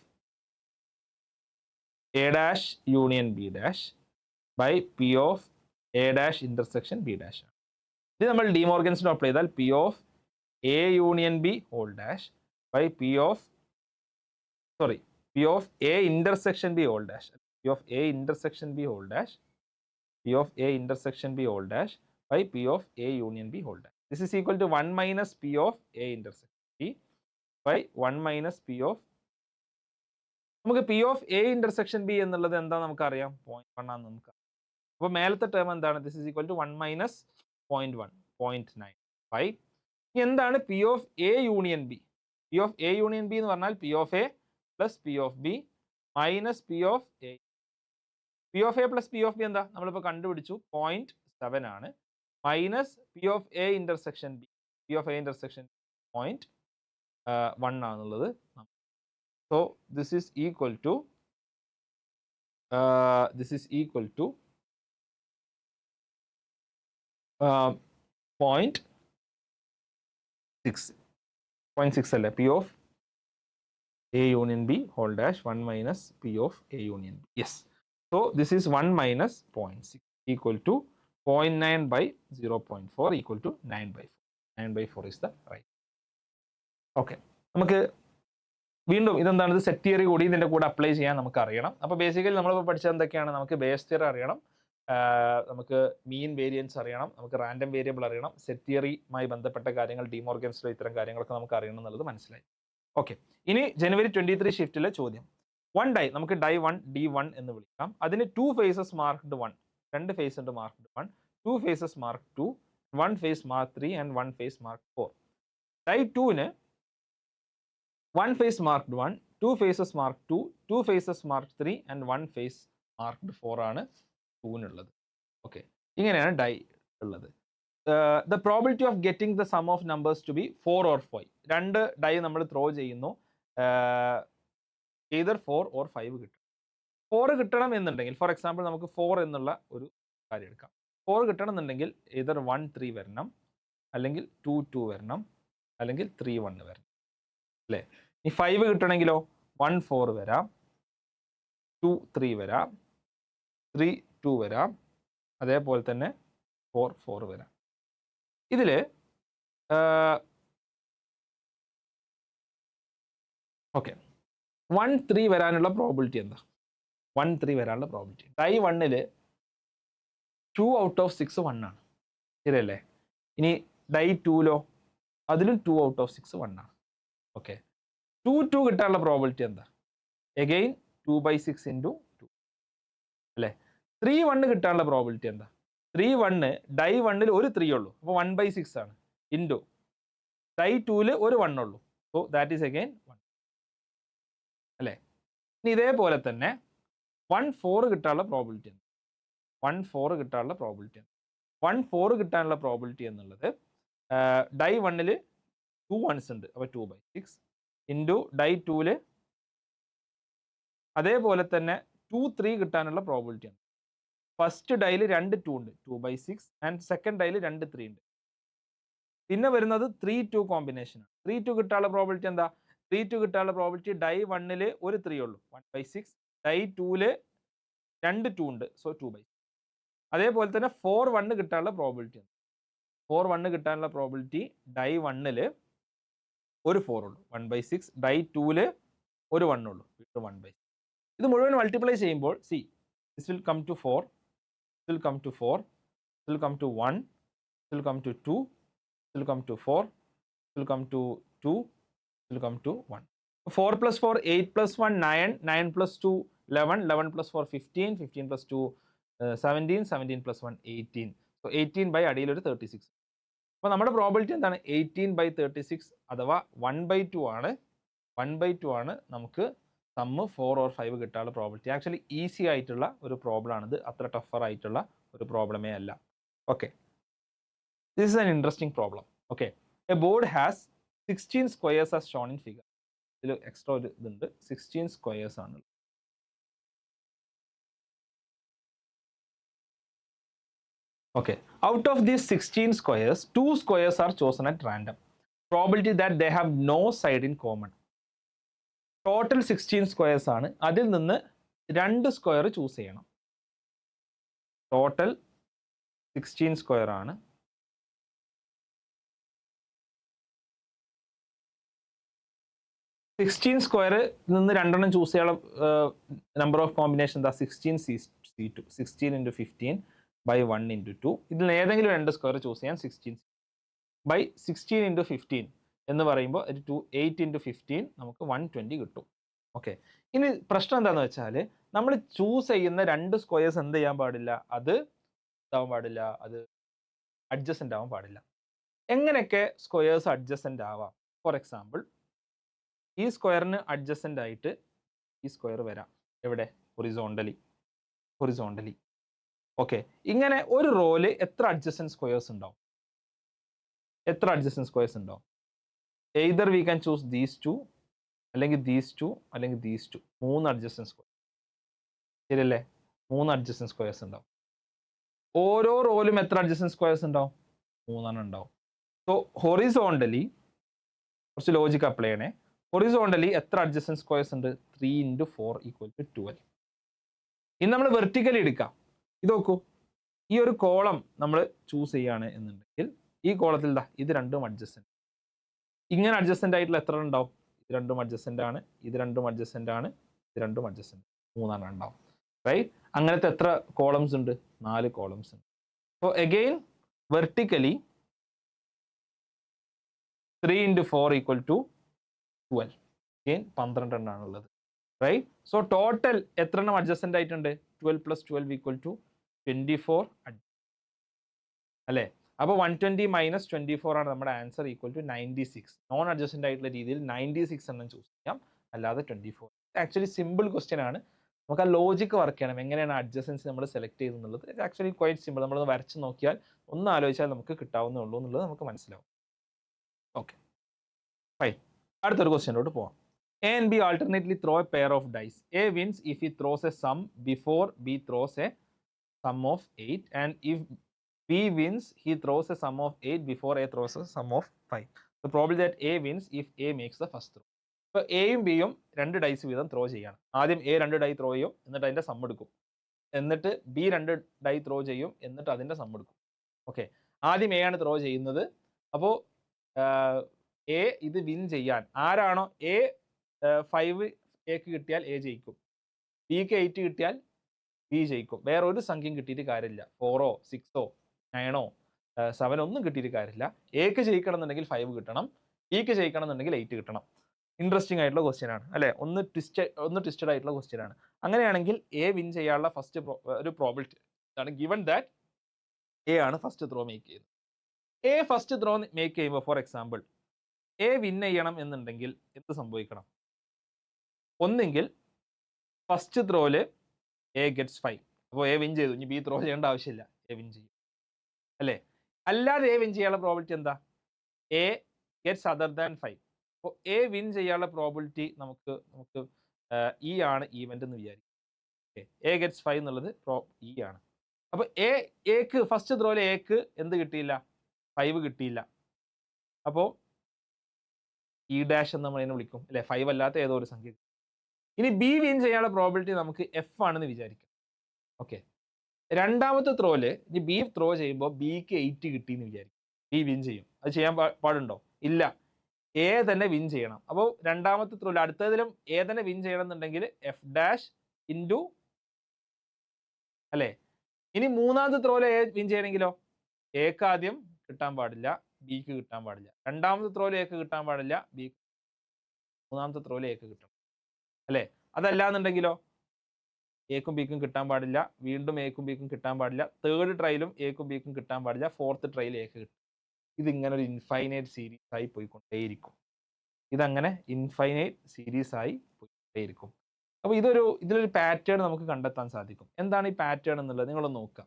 A dash union B dash by P of A dash intersection B dash. ഇത് നമ്മൾ ഡിമോർഗൻസിന് അപ്ലൈ ചെയ്താൽ P of A union B whole dash by P of A intersection B whole dash, P of A intersection B whole dash, P of A intersection B whole dash by P of A union B whole dash. This is equal to 1 minus P of A intersection B by 1 minus P of, നമുക്ക് P of A intersection B എന്നുള്ളത് എന്താ നമുക്കറിയാം? 0.1 ആണ് നമുക്ക്. അപ്പോൾ മേലത്തെ term എന്താണ്? This is equal to 1 minus 0.1, 0.95. എന്താണ് P of A union B? P of A union B എന്ന് പറഞ്ഞാൽ P of A plus P of B minus P of A. P of A plus P of B എന്താ? നമ്മളിപ്പോൾ കണ്ടുപിടിച്ചു 0.7 ആണ്. Minus P of A intersection B, P of A intersection 0.1 ആണുള്ളത്. So this is equal to 0.6 അല്ലേ? P of A union B whole dash 1 minus P of A union B. Yes, so this is 1 minus 0.6 equal to 0.9 by 0.4 equal to 9/4. 9/4 is the right. Okay, നമുക്ക് വീണ്ടും ഇതെന്താണ്? ഇത് set theory കൂടി ഇതിൻ്റെ കൂടെ apply ചെയ്യാൻ നമുക്ക് അറിയണം. അപ്പോൾ ബേസിക്കലി നമ്മളിപ്പോൾ പഠിച്ചത് എന്തൊക്കെയാണ്? നമുക്ക് ബേസ് തിയറി അറിയണം, നമുക്ക് മീൻ വേരിയൻസ് അറിയണം, നമുക്ക് റാൻഡം വേരിയബിൾ അറിയണം, സെറ്റ് തിയറിയുമായി ബന്ധപ്പെട്ട കാര്യങ്ങൾ, ഡിമോർഗൻസ് ലോ, ഇത്തരം കാര്യങ്ങളൊക്കെ നമുക്ക് അറിയണം എന്നുള്ളത് മനസ്സിലായി. ഓക്കെ, ഇനി ജനുവരി 23 ഷിഫ്റ്റിലെ ചോദ്യം. വൺ ഡൈ, നമുക്ക് ഡൈ 1 D1 എന്ന് വിളിക്കാം. അതിന് 2 ഫേസസ് മാർക്ക്ഡ് 1, 2 ഫേസ് ഉണ്ട് marked 1, 2 faces mark 2, 1 face mark 3 and 1 face mark 4. Die 2ന് 1 face marked 1, 2 faces mark 2, 2 faces mark 3 and 1 face marked 4 ആണ് 2നുള്ളത്. ഓക്കെ, ഇങ്ങനെയാണ് ഡൈ ഉള്ളത്. The probability of getting the sum of numbers to be 4 or 5. 2 die നമ്മൾ throw ചെയ്യുന്നു, either 4 or 5 കിട്ടും. 4 കിട്ടണം എന്നുണ്ടെങ്കിൽ, ഫോർ എക്സാമ്പിൾ നമുക്ക് 4 എന്നുള്ള ഒരു കാര്യം എടുക്കാം. 4 കിട്ടണം എന്നുണ്ടെങ്കിൽ either 1 3 വരണം, അല്ലെങ്കിൽ 2 2 വരണം, അല്ലെങ്കിൽ 3 1 വരണം, അല്ലേ? ഈ 5 കിട്ടണമെങ്കിലോ 1 4 വരാം, 2 3 വരാം, 3 2 വരാം, അതേപോലെ തന്നെ 4 4 വരാം. ഇതിൽ ഓക്കെ, 1 3 വരാനുള്ള പ്രോബിലിറ്റി എന്താ? 1 3 വരാനുള്ള പ്രോബിലിറ്റി ഡൈ 1ൽ 2 out of 6 1 ആണ്, ശരിയല്ലേ? ഇനി ഡൈ 2ലോ അതിലും 2 out of 6 1 ആണ്. ഓക്കെ, 2 2 കിട്ടാനുള്ള പ്രോബിലിറ്റി എന്താ? എഗെയിൻ 2/6 into 2, അല്ലേ? 3 1 കിട്ടാനുള്ള പ്രോബിലിറ്റി എന്താ? 3 1 ഡൈ 1ൽ ഒരു 3 ഉള്ളൂ, അപ്പോൾ 1/6 ആണ്, ഇൻറ്റു ഡൈ 2ൽ ഒരു 1 ഉള്ളൂ, സോ ദാറ്റ് ഈസ് അഗെയിൻ 1, അല്ലേ? ഇനി ഇതേപോലെ തന്നെ 1 4 കിട്ടാനുള്ള പ്രോബിലിറ്റി ഉണ്ട്. 1 4 കിട്ടാനുള്ള പ്രോബിലിറ്റി ഉണ്ട്. 1 4 കിട്ടാനുള്ള പ്രോബിലിറ്റി എന്നുള്ളത് ഡൈ 1ൽ 2 1s ഉണ്ട്, അപ്പോൾ 2/6 ഇൻറ്റു ഡൈ 2ൽ അതേപോലെ തന്നെ 2 3 കിട്ടാനുള്ള പ്രോബിലിറ്റി ഉണ്ട്. ഫസ്റ്റ് ഡൈയിൽ 2 2 ഉണ്ട്, 2/6, ആൻഡ് സെക്കൻഡ് ഡൈയിൽ 2 3 ഉണ്ട്. പിന്നെ വരുന്നത് 3 2 കോമ്പിനേഷൻ ആണ്. 3 2 കിട്ടാനുള്ള പ്രോബിലിറ്റി എന്താ? 3 2 കിട്ടാനുള്ള പ്രോബിലിറ്റി ഡൈ 1ൽ ഒരു 3 ഉള്ളൂ, 1/6, ഡൈ 2ൽ 2 2 ഉണ്ട്, സോ 2/6. അതേപോലെ തന്നെ 4 1 കിട്ടാനുള്ള പ്രോബിലിറ്റി ഉണ്ട്. 4 1 കിട്ടാനുള്ള പ്രോബിലിറ്റി ഡൈ 1ൽ ഒരു 4 ഉള്ളൂ, 1/6, ഡൈ 2ൽ ഒരു 1 ഉള്ളൂ, 1/6. ഇത് മുഴുവൻ മൾട്ടിപ്ലൈ ചെയ്യുമ്പോൾ see this will come to 4, this will come to 4, this will come to 1, this will come to 2, this will come to 4, this will come to 2, this will come to 1. 4 plus 4 8 plus 1 9, 9 plus 2 11, 11 plus 4 15, 15 plus 2 17, 17 plus 1 18. So 18 by അടിയിൽ ഒരു 36. അപ്പോൾ നമ്മുടെ probability എന്താണ്? 18/36 അഥവാ 1/2 ആണ്. 1/2 ആണ് നമുക്ക് sum 4 or 5 കിട്ടാനുള്ള പ്രോബിലിറ്റി. ആക്ച്വലി ഈസി ആയിട്ടുള്ള ഒരു പ്രോബ്ലം ആണിത്, അത്ര ടഫർ ആയിട്ടുള്ള ഒരു പ്രോബ്ലമേ അല്ല. Okay, this is an interesting problem. Okay, a board has 16 squares as shown in figure. ഇതിൽ എക്സ്ട്രാ ഒരു ഇതുണ്ട്, 16 സ്ക്വയേഴ്സ് ആണ്. Okay, out of these 16 squares 2 squares are chosen at random. Probability that they have no side in common. Total 16 squares ആണ്, അതിൽ നിന്ന് 2 square choose ചെയ്യണം. Total 16 square ആണ്, square നിന്ന് 2 എണ്ണം ചൂസ് ചെയ്യാനുള്ള നമ്പർ ഓഫ് കോമ്പിനേഷൻ എന്താ? 16 C2, 16 into 15 by 1 into 2. ഇതിൽ ഏതെങ്കിലും 2 സ്ക്വയർ ചൂസ് ചെയ്യാൻ 16 by 16 into 15 എന്ന് പറയുമ്പോൾ 8 into 15 നമുക്ക് 120 കിട്ടും. ഓക്കെ, ഇനി പ്രശ്നം എന്താണെന്ന് വെച്ചാൽ നമ്മൾ ചൂസ് ചെയ്യുന്ന 2 സ്ക്വയേഴ്സ് എന്ത് ചെയ്യാൻ പാടില്ല? അത് ഇതാവാൻ പാടില്ല, അത് അഡ്ജസൻ്റ് ആവാൻ പാടില്ല. എങ്ങനെയൊക്കെ സ്ക്വയേഴ്സ് അഡ്ജസൻ്റ് ആവാം? ഫോർ എക്സാമ്പിൾ ഈ സ്ക്വയറിന് അഡ്ജസൻ്റ് ആയിട്ട് ഈ സ്ക്വയർ വരാം, എവിടെ? ഹൊറിസോണ്ടലി. ഓക്കെ, ഇങ്ങനെ ഒരു റോയിൽ എത്ര അഡ്ജസൻ്റ് സ്ക്വയേഴ്സ് ഉണ്ടാവും? Either we can choose these 2, അല്ലെങ്കിൽ ദീസ് 2, അല്ലെങ്കിൽ ദീസ് 2. 3 അഡ്ജസൻ്റ് സ്ക്വയർ, ശരിയല്ലേ? 3 അഡ്ജസൻ്റ് സ്ക്വയേഴ്സ് ഉണ്ടാവും. ഓരോ റോയിലും എത്ര അഡ്ജസൻ്റ് സ്ക്വയേഴ്സ് ഉണ്ടാവും? 3 ഉണ്ടാവും. സോ ഹൊറിസോണ്ടലി കുറച്ച് ലോജിക് അപ്ലൈ ചെയ്യണേ. ഹൊറിസോണ്ടലി എത്ര അഡ്ജസൻ്റ് സ്ക്വയേഴ്സ് ഉണ്ട്? 3 into 4 = 12. ഇനി നമ്മൾ വെർട്ടിക്കലി എടുക്കാം. ഇത് നോക്കൂ, ഈ ഒരു കോളം നമ്മൾ ചൂസ് ചെയ്യാണ് എന്നുണ്ടെങ്കിൽ ഈ കോളത്തിൽ ഇത് രണ്ടും അഡ്ജസൻ്റ്. ഇങ്ങനെ അഡ്ജസൻ്റ് ആയിട്ടുള്ള എത്ര ഉണ്ടാവും? ഇത് രണ്ടും അഡ്ജസൻ്റ് ആണ്, ഇത് രണ്ടും അഡ്ജസൻ്റ് ആണ്, ഇത് രണ്ടും അഡ്ജസൻ്റ്, 3 ഉണ്ടാവും. റൈറ്റ്? അങ്ങനത്തെ എത്ര കോളംസ് ഉണ്ട്? 4 കോളംസ് ഉണ്ട്. അപ്പോൾ again vertically 3 into 4 equal to 12. Again 12 എണ്ണാണുള്ളത്. റൈറ്റ്? സോ ടോട്ടൽ എത്ര എണ്ണം അഡ്ജസ്റ്റൻ്റ് ആയിട്ടുണ്ട്? 12 plus 12 equal to 24 അല്ലേ? അപ്പോൾ 120 minus 24 ആണ് നമ്മുടെ answer, equal to 96. Non adjacent ആയിട്ടുള്ള രീതിയിൽ 96 എണ്ണം ചൂസ് ചെയ്യാം, അല്ലാതെ 24. ആക്ച്വലി സിമ്പിൾ ക്വസ്റ്റ്യൻ ആണ്. നമുക്ക് ആ ലോജിക്ക് വർക്ക് ചെയ്യണം, എങ്ങനെയാണ് അഡ്ജസ്റ്റൻസി നമ്മൾ സെലക്ട് ചെയ്തെന്നുള്ളത്. It actually quite simple. നമ്മളൊന്ന് വരച്ച് നോക്കിയാൽ, ഒന്ന് ആലോചിച്ചാൽ നമുക്ക് കിട്ടാവുന്നേ ഉള്ളൂ എന്നുള്ളത് നമുക്ക് മനസ്സിലാവും. Okay, fine. അടുത്തൊരു ക്വസ്റ്റ്യനിലോട്ട് പോവാം. A and B alternately throw a pair of dice. A wins if he throws a sum before B throws a sum of 8, and if B wins, he throws a sum of 8 before A throws a sum of 5. The probability that A wins if A makes the first throw. ഇപ്പോൾ എയും ബിയും 2 dyes വീതം throw ചെയ്യാണ്. ആദ്യം A 2 dye throw ചെയ്യും, എന്നിട്ട് അതിൻ്റെ some എടുക്കും. എന്നിട്ട് ബി 2 ഡൈ ത്രോ ചെയ്യും, എന്നിട്ട് അതിൻ്റെ സം എടുക്കും. ഓക്കെ, ആദ്യം എ ആണ് ത്രോ ചെയ്യുന്നത്. അപ്പോൾ എ ഇത് വിൻ ചെയ്യാൻ, ആരാണോ എ 5 എക്ക് കിട്ടിയാൽ എ ജയിക്കും, ബിക്ക് 8 കിട്ടിയാൽ ബി ജയിക്കും. വേറെ ഒരു സംഖ്യയും കിട്ടിയിട്ട് കാര്യമില്ല. 4ഓ 6ഓ 9ഓ 7 ഒന്നും കിട്ടിയിട്ട് കാര്യമില്ല. എക്ക് ജയിക്കണം എന്നുണ്ടെങ്കിൽ 5 കിട്ടണം, ബിക്ക് ജയിക്കണം എന്നുണ്ടെങ്കിൽ 8 കിട്ടണം. ഇൻട്രസ്റ്റിംഗ് ആയിട്ടുള്ള ക്വസ്റ്റ്യൻ ആണ് അല്ലേ? ഒന്ന് ട്വിസ്റ്റഡ് ആയിട്ടുള്ള ക്വസ്റ്റ്യൻ ആണ്. അങ്ങനെയാണെങ്കിൽ എ വിൻ ചെയ്യാനുള്ള ഫസ്റ്റ് ഒരു പ്രോബിലിറ്റി ആണ്, ഗിവൺ ദാറ്റ് എ ആണ് ഫസ്റ്റ് ത്രോ മേക്ക് ചെയ്യുന്നത്. എ ഫസ്റ്റ് ത്രോ മേക്ക് ചെയ്യുമ്പോൾ, ഫോർ എക്സാമ്പിൾ എ വിൻ ചെയ്യണം എന്നുണ്ടെങ്കിൽ എന്ത് സംഭവിക്കണം? ഒന്നെങ്കിൽ ഫസ്റ്റ് ത്രോയില് എ ഗെറ്റ്സ് 5, അപ്പോൾ എ വിൻ ചെയ്തു, ഇനി ബി ത്രോ ചെയ്യേണ്ട ആവശ്യമില്ല, എ വിൻ ചെയ്യും അല്ലേ? അല്ലാതെ എ വിൻ ചെയ്യാനുള്ള പ്രോബിലിറ്റി എന്താ? A gets other than 5. അപ്പോൾ എ വിൻ ചെയ്യാനുള്ള പ്രോബിലിറ്റി നമുക്ക് ഇ ആണ് ഈവൻ്റ് എന്ന് വിചാരിക്കും. എ ഗെറ്റ്സ് 5 എന്നുള്ളത് ഇ ആണ്. അപ്പോൾ എക്ക് ഫസ്റ്റ് ത്രോയിൽ എക്ക് എന്ത് കിട്ടിയില്ല? 5 കിട്ടിയില്ല. അപ്പോൾ ഇ ഡാഷ് എന്ന് നമ്മൾ അതിനെ വിളിക്കും അല്ലേ? 5 അല്ലാത്ത ഏതോ ഒരു സംഖ്യ. ഇനി ബി വിൻ ചെയ്യാനുള്ള പ്രോബിലിറ്റി നമുക്ക് എഫ് ആണെന്ന് വിചാരിക്കാം. ഓക്കെ, രണ്ടാമത്തെ ത്രോയില് ഇനി ബി ത്രോ ചെയ്യുമ്പോൾ ബിക്ക് 8 കിട്ടിയെന്ന് വിചാരിക്കും, ബി വിൻ ചെയ്യും. അത് ചെയ്യാൻ പാടുണ്ടോ? ഇല്ല, എ തന്നെ വിൻ ചെയ്യണം. അപ്പോൾ രണ്ടാമത്തെ ത്രോയിൽ അടുത്തതിലും എ തന്നെ വിൻ ചെയ്യണം എന്നുണ്ടെങ്കിൽ എഫ് ഡാഷ് ഇൻറ്റു അല്ലേ? ഇനി മൂന്നാമത്തെ ത്രോയിൽ എ വിൻ ചെയ്യണമെങ്കിലോ, എക്ക് ആദ്യം കിട്ടാൻ പാടില്ല, ബിക്ക് കിട്ടാൻ പാടില്ല. രണ്ടാമത്തെ ത്രോയിൽ എക്ക് കിട്ടാൻ പാടില്ല, ബി മൂന്നാമത്തെ ത്രോയിൽ എക്ക് കിട്ടണം അല്ലേ? അതല്ല എന്നുണ്ടെങ്കിലോ, എക്കും ബിക്കും കിട്ടാൻ പാടില്ല, വീണ്ടും എക്കും ബിക്കും കിട്ടാൻ പാടില്ല, തേർഡ് ട്രയലും എക്കും ബിക്കും കിട്ടാൻ പാടില്ല, ഫോർത്ത് ട്രയൽ എക്ക് കിട്ടും. ഇതിങ്ങനെ ഒരു ഇൻഫൈനൈറ്റ് സീരീസ് ആയി പോയിക്കൊണ്ടേയിരിക്കും. ഇതങ്ങനെ ഇൻഫൈനൈറ്റ് സീരീസ് ആയി പോയിക്കൊണ്ടേയിരിക്കും. അപ്പോൾ ഇതിലൊരു പാറ്റേൺ നമുക്ക് കണ്ടെത്താൻ സാധിക്കും. എന്താണ് ഈ പാറ്റേൺ എന്നുള്ളത് നിങ്ങളൊന്ന് നോക്കാം.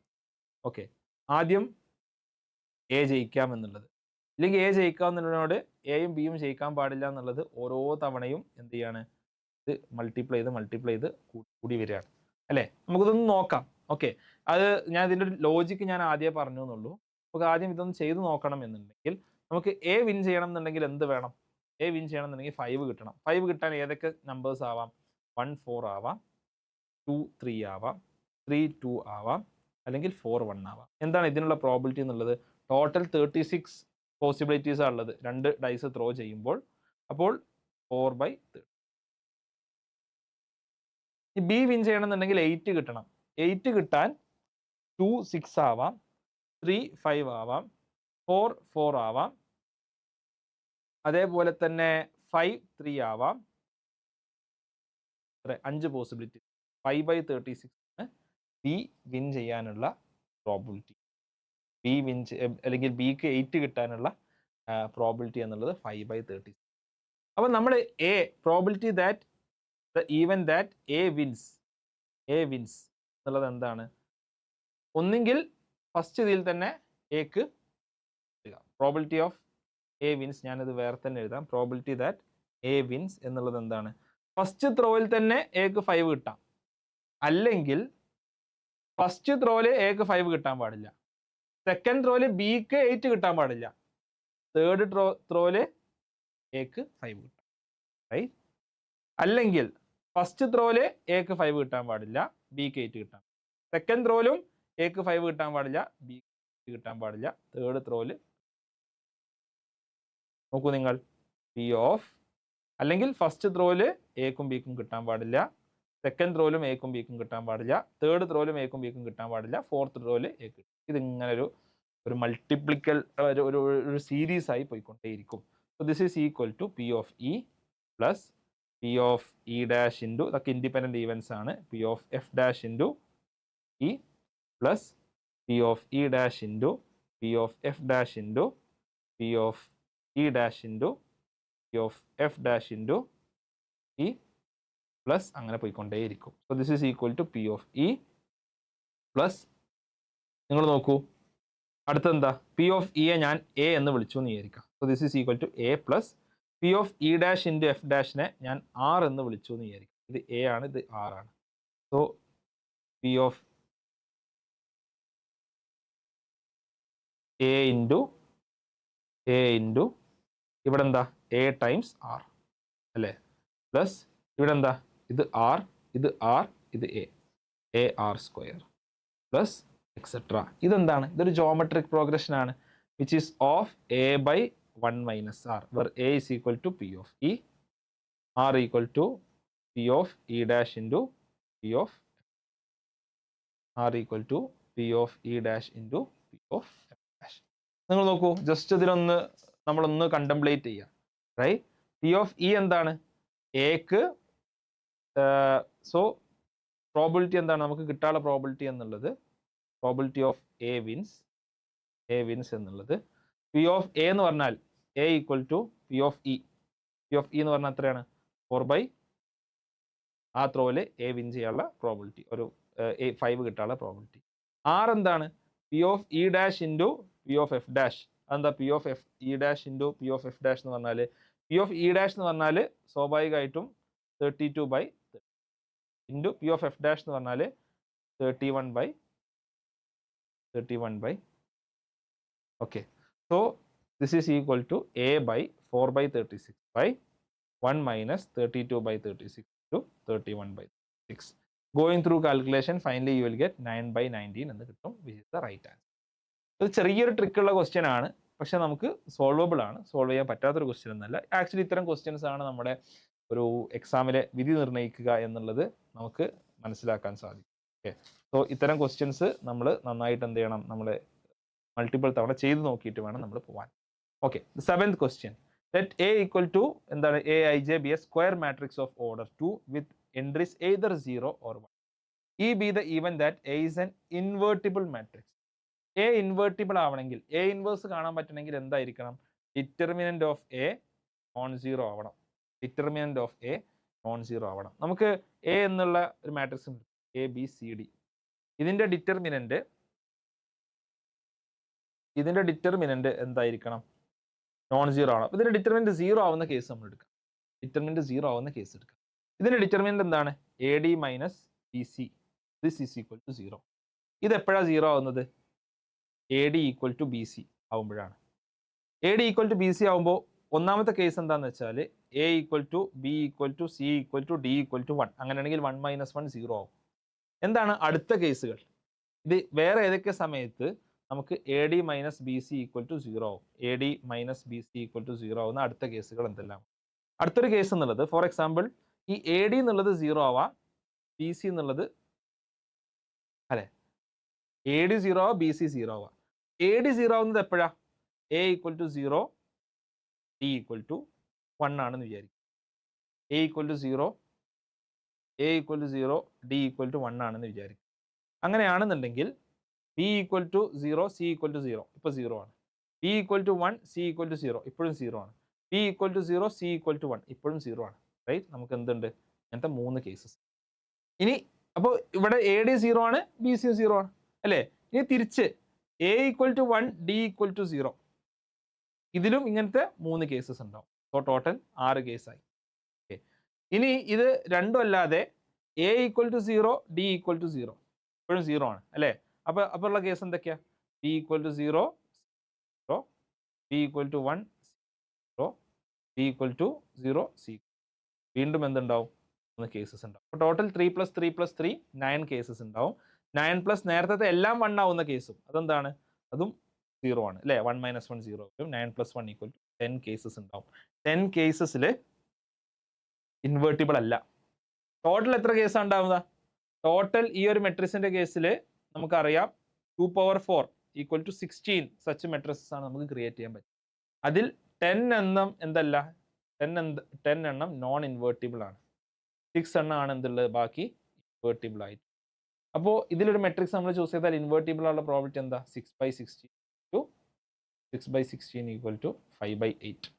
ഓക്കെ, ആദ്യം എ ജയിക്കാം എന്നുള്ളത്, ഇല്ലെങ്കിൽ എ ജയിക്കാം എന്നുള്ളതിനോട് എയും ബിയും ജയിക്കാൻ പാടില്ല എന്നുള്ളത് ഓരോ തവണയും എന്ത് ചെയ്യാണ്? ഇത് മൾട്ടിപ്ലൈ ചെയ്ത് കൂടി വരികയാണ് അല്ലേ? നമുക്കിതൊന്ന് നോക്കാം. ഓക്കെ, അത് ഞാൻ ഇതിൻ്റെ ഒരു ലോജിക്ക് ഞാൻ ആദ്യമേ പറഞ്ഞു എന്നുള്ളൂ. നമുക്ക് ആദ്യം ഇതൊന്ന് ചെയ്ത് നോക്കണം എന്നുണ്ടെങ്കിൽ, നമുക്ക് എ വിൻ ചെയ്യണം എന്നുണ്ടെങ്കിൽ എന്ത് വേണം? എ വിൻ ചെയ്യണം എന്നുണ്ടെങ്കിൽ 5 കിട്ടണം. 5 കിട്ടാൻ ഏതൊക്കെ നമ്പേഴ്സ് ആവാം? 1 4 ആവാം, 2 3 ആവാം, 3 2 ആവാം, അല്ലെങ്കിൽ 4 1 ആവാം. എന്താണ് ഇതിനുള്ള പ്രോബിലിറ്റി എന്നുള്ളത്? ടോട്ടൽ 36 പോസിബിലിറ്റീസ് ആണ് ഉള്ളത് 2 ഡൈസ് ത്രോ ചെയ്യുമ്പോൾ. അപ്പോൾ 4/30. ഈ ബി വിൻ ചെയ്യണമെന്നുണ്ടെങ്കിൽ 8 കിട്ടണം. 8 കിട്ടാൻ 2 6 ആവാം, 3 5 ആവാം, 4 4 ആവാം, അതേപോലെ തന്നെ 5 3 ആവാം. 5 പോസിബിലിറ്റി. 5/36 ആണ് ബി വിൻ ചെയ്യാനുള്ള പ്രോബിലിറ്റി. ബി വിൻ അല്ലെങ്കിൽ ബിക്ക് 8 കിട്ടാനുള്ള പ്രോബിലിറ്റി എന്നുള്ളത് 5/36. അപ്പോൾ നമ്മൾ A probability that event that A wins എന്നുള്ളത് എന്താണ്? ഒന്നെങ്കിൽ ഫസ്റ്റ് ഇതിൽ തന്നെ എക്ക് പ്രോബിലിറ്റി ഓഫ് എ വിൻസ്, ഞാനിത് വേറെ തന്നെ എഴുതാം. പ്രോബിലിറ്റി ദാറ്റ് എ വിൻസ് എന്നുള്ളത് എന്താണ്? ഫസ്റ്റ് ത്രോയിൽ തന്നെ എക്ക് 5 കിട്ടാം, അല്ലെങ്കിൽ ഫസ്റ്റ് ത്രോയിൽ എക്ക് 5 കിട്ടാൻ പാടില്ല, സെക്കൻഡ് ത്രോയിൽ ബിക്ക് 8 കിട്ടാൻ പാടില്ല, തേർഡ് ത്രോയിൽ എക്ക് 5 കിട്ടാം. റൈറ്റ്? അല്ലെങ്കിൽ ഫസ്റ്റ് ത്രോയിൽ എക്ക് 5 കിട്ടാൻ പാടില്ല, ബിക്ക് 8 കിട്ടാം. സെക്കൻഡ് ത്രോയിലും എക്ക് 5 കിട്ടാൻ പാടില്ല, ബിക്ക് കിട്ടാൻ പാടില്ല. തേർഡ് ത്രോയിൽ നോക്കൂ നിങ്ങൾ, പി ഓഫ് അല്ലെങ്കിൽ ഫസ്റ്റ് ത്രോയിൽ എക്കും ബിക്കും കിട്ടാൻ പാടില്ല, സെക്കൻഡ് റോയിലും എക്കും ബിക്കും കിട്ടാൻ പാടില്ല, തേർഡ് റോയിലും എക്കും ബിക്കും കിട്ടാൻ പാടില്ല, ഫോർത്ത് റോയിൽ എ കിട്ടും. ഇതിങ്ങനെ ഒരു മൾട്ടിപ്ലിക്കൽ ഒരു സീരീസ് ആയി പോയിക്കൊണ്ടേയിരിക്കും. So this is equal to P of E plus P of E dash into, ഇതൊക്കെ ഇൻഡിപെൻഡൻറ്റ് ഈവൻസ് ആണ്, P of F dash into E plus P of E dash into P of F dash into P of E dash into P of F dash into E plus അങ്ങനെ പോയിക്കൊണ്ടേയിരിക്കും. So this is equal to P of E plus, നിങ്ങൾ നോക്കൂ അടുത്തെന്താ, P of ഇയെ ഞാൻ A എന്ന് വിളിച്ചു എന്ന് വിചാരിക്കാം. So this is equal to A plus P of E dash into F ഡാഷിനെ ഞാൻ ആർ എന്ന് വിളിച്ചു എന്ന് വിചാരിക്കാം. ഇത് എ ആണ്, ഇത് ആർ ആണ്. So P of A into ഇവിടെ എന്താ എ ടൈംസ് ആർ അല്ലേ, പ്ലസ് ഇവിടെ എന്താ ഇത് ആർ, ഇത് ആർ, ഇത് A R square plus etcetera. ഇതെന്താണ്, ഇതൊരു ജോമെട്രിക് പ്രോഗ്രഷൻ ആണ്, which is of A by 1 minus R, where A is equal to P of E, R equal to P of E dash into P of R equal to P of E dash into P of F dash. നിങ്ങൾ നോക്കൂ, just ഇതിലൊന്ന് നമ്മളൊന്ന് contemplate ചെയ്യാം. Right, P of E എന്താണ്, എക്ക്, so probability എന്താണ് നമുക്ക് കിട്ടാനുള്ള പ്രോബിലിറ്റി എന്നുള്ളത്, പ്രോബിലിറ്റി ഓഫ് എ വിൻസ് എന്നുള്ളത്, പി ഓഫ് എ എന്ന് പറഞ്ഞാൽ A equal to P of E എന്ന് പറഞ്ഞാൽ എത്രയാണ് 4/, ആ ത്രോയിൽ എ വിൻ ചെയ്യാനുള്ള പ്രോബിലിറ്റി, ഒരു 5 കിട്ടാനുള്ള പ്രോബിലിറ്റി. ആർ എന്താണ്, P of E dash into P of F dash. അതെന്താ P of F E dash into P of F dash എന്ന് പറഞ്ഞാൽ, പി ഓഫ് ഇ ഡാഷ് എന്ന് പറഞ്ഞാൽ സ്വാഭാവികമായിട്ടും 32/30 into P of F dash എന്ന് പറഞ്ഞാൽ 31/. Okay, so this is equal to A by 4/36 by 1 minus 32/36 to 31/6. Going through calculation finally you will get 9/19 എന്ന് കിട്ടും, which is the right answer. ഇത് ചെറിയൊരു ട്രിക്കുള്ള question ആണ്, പക്ഷെ നമുക്ക് സോൾവബിൾ ആണ്, സോൾവ് ചെയ്യാൻ പറ്റാത്തൊരു ക്വസ്റ്റ്യൻ എന്നല്ല. ആക്ച്വലി ഇത്തരം ക്വസ്റ്റ്യൻസ് ആണ് നമ്മുടെ ഒരു എക്സാമിലെ വിധി നിർണ്ണയിക്കുക എന്നുള്ളത് നമുക്ക് മനസ്സിലാക്കാൻ സാധിക്കും. ഓക്കെ, സോ ഇത്തരം ക്വസ്റ്റ്യൻസ് നമ്മൾ നന്നായിട്ട് എന്ത് ചെയ്യണം, നമ്മൾ മൾട്ടിപ്പിൾ തവണ ചെയ്ത് നോക്കിയിട്ട് വേണം നമ്മൾ പോകാൻ. Okay, 7th question, let A equal to എന്താണ്, A I J be a square matrix of order 2 with entries either 0 or 1. E be the event that A is an invertible matrix. A invertible ആവണമെങ്കിൽ, A inverse കാണാൻ പറ്റണമെങ്കിൽ എന്തായിരിക്കണം, determinant of A non zero ആവണം. Determinant of A non zero ആവണം. നമുക്ക് A എന്നുള്ള ഒരു matrix ഉണ്ട്, എ ബി സി ഡി. ഇതിന്റെ ഡിറ്റർമിനന്റ് എന്തായിരിക്കണം, നോൺ സീറോ ആണ്. ഇതിന്റെ ഡിറ്റർമിനന്റ് 0 ആവുന്ന കേസ് നമ്മൾ എടുക്കാം. ഡിറ്റർമിനന്റ് 0 ആവുന്ന കേസ് എടുക്കാം. ഇതിന്റെ ഡിറ്റർമിനന്റ് എന്താണ്, A D minus B C, this is equal to 0. ഇത് എപ്പോഴാണ് 0 ആവുന്നത്, A D equal to B C ആവുമ്പോഴാണ്. A D equal to B C ആവുമ്പോൾ ഒന്നാമത്തെ കേസ് എന്താണെന്ന് വെച്ചാൽ A equal to B equal to C equal to D equal to 1, അങ്ങനെയാണെങ്കിൽ 1 - 1 0 ആവും. എന്താണ് അടുത്ത കേസുകൾ, ഇത് വേറെ ഏതൊക്കെ സമയത്ത് നമുക്ക് A D minus B C equal to 0 ആവും. A D minus B C equal to 0 ആവുന്ന അടുത്ത കേസുകൾ എന്തെല്ലാം. അടുത്തൊരു കേസ് എന്നുള്ളത്, ഫോർ എക്സാമ്പിൾ ഈ എ ഡി എന്നുള്ളത് 0 ആവാം, ബി സി എന്നുള്ളത് അല്ലെ, എ ഡി 0 ആവാം, ബി സി 0 ആവാം. എ ഡി 0 ആവുന്നത് എപ്പോഴാ, A equal to 0 D equal to 1 ആണെന്ന് വിചാരിക്കും. A equal to 0 D equal to 1 ആണെന്ന് വിചാരിക്കും. അങ്ങനെയാണെന്നുണ്ടെങ്കിൽ B equal to 0 C equal to 0 ഇപ്പോൾ 0 ആണ്. B equal to 1 C equal to 0 ഇപ്പോഴും 0 ആണ്. B equal to 0 C equal to 1 ഇപ്പോഴും 0 ആണ്. റൈറ്റ്, നമുക്ക് എന്തുണ്ട്, അങ്ങനത്തെ 3 കേസസ്. ഇനി അപ്പോൾ ഇവിടെ എ ഡി 0 ആണ്, ബി സി 0 ആണ് അല്ലേ. ഇനി തിരിച്ച് A equal to 1 D equal to 0, ഇതിലും ഇങ്ങനത്തെ 3 കേസസ് ഉണ്ടാവും. So total 6 കേസായി. ഓക്കെ, ഇനി ഇത് രണ്ടും അല്ലാതെ A equal to 0 D equal to 0 ഇപ്പോഴും 0 ആണ് അല്ലേ. അപ്പോൾ ഉള്ള കേസ് എന്തൊക്കെയാ, B equal to 0 0, B equal to 1 0, B equal to 0 C. വീണ്ടും എന്തുണ്ടാവും, 3 കേസസ് ഉണ്ടാവും. അപ്പോൾ ടോട്ടൽ 3 + 3 + 3 9 കേസസ് ഉണ്ടാവും. 9 പ്ലസ് നേരത്തെ എല്ലാം 1 ആവുന്ന കേസും അതെന്താണ്, അതും 0 ആണ് അല്ലേ. 1 - 1 0 വരും. 9 + 1 = 10 കേസസ് ഉണ്ടാവും. 10 കേസസിൽ ഇൻവേർട്ടിബിൾ അല്ല. ടോട്ടൽ എത്ര കേസാണ് ഉണ്ടാവുക? ടോട്ടൽ ഈ ഒരു മെട്രിക്സിന്റെ കേസിൽ നമുക്കറിയാം 2 power 4 equal to 16 such matrix ആണ് നമുക്ക് ക്രിയേറ്റ് ചെയ്യാൻ പറ്റും. അതിൽ 10 എണ്ണം എന്തല്ല, 10 എണ്ണം നോൺ ഇൻവേർട്ടിബിൾ ആണ്. 6 എണ്ണം ആണ് എന്തുള്ളത്, ബാക്കി ഇൻവേർട്ടിബിൾ ആയിട്ട്. അപ്പോൾ ഇതിലൊരു മെട്രിക്സ് നമ്മൾ ചൂസ് ചെയ്താൽ ഇൻവേർട്ടിബിൾ ഉള്ള പ്രോബിലിറ്റി എന്താ? 6/16 to 6/16 equal to 5/8.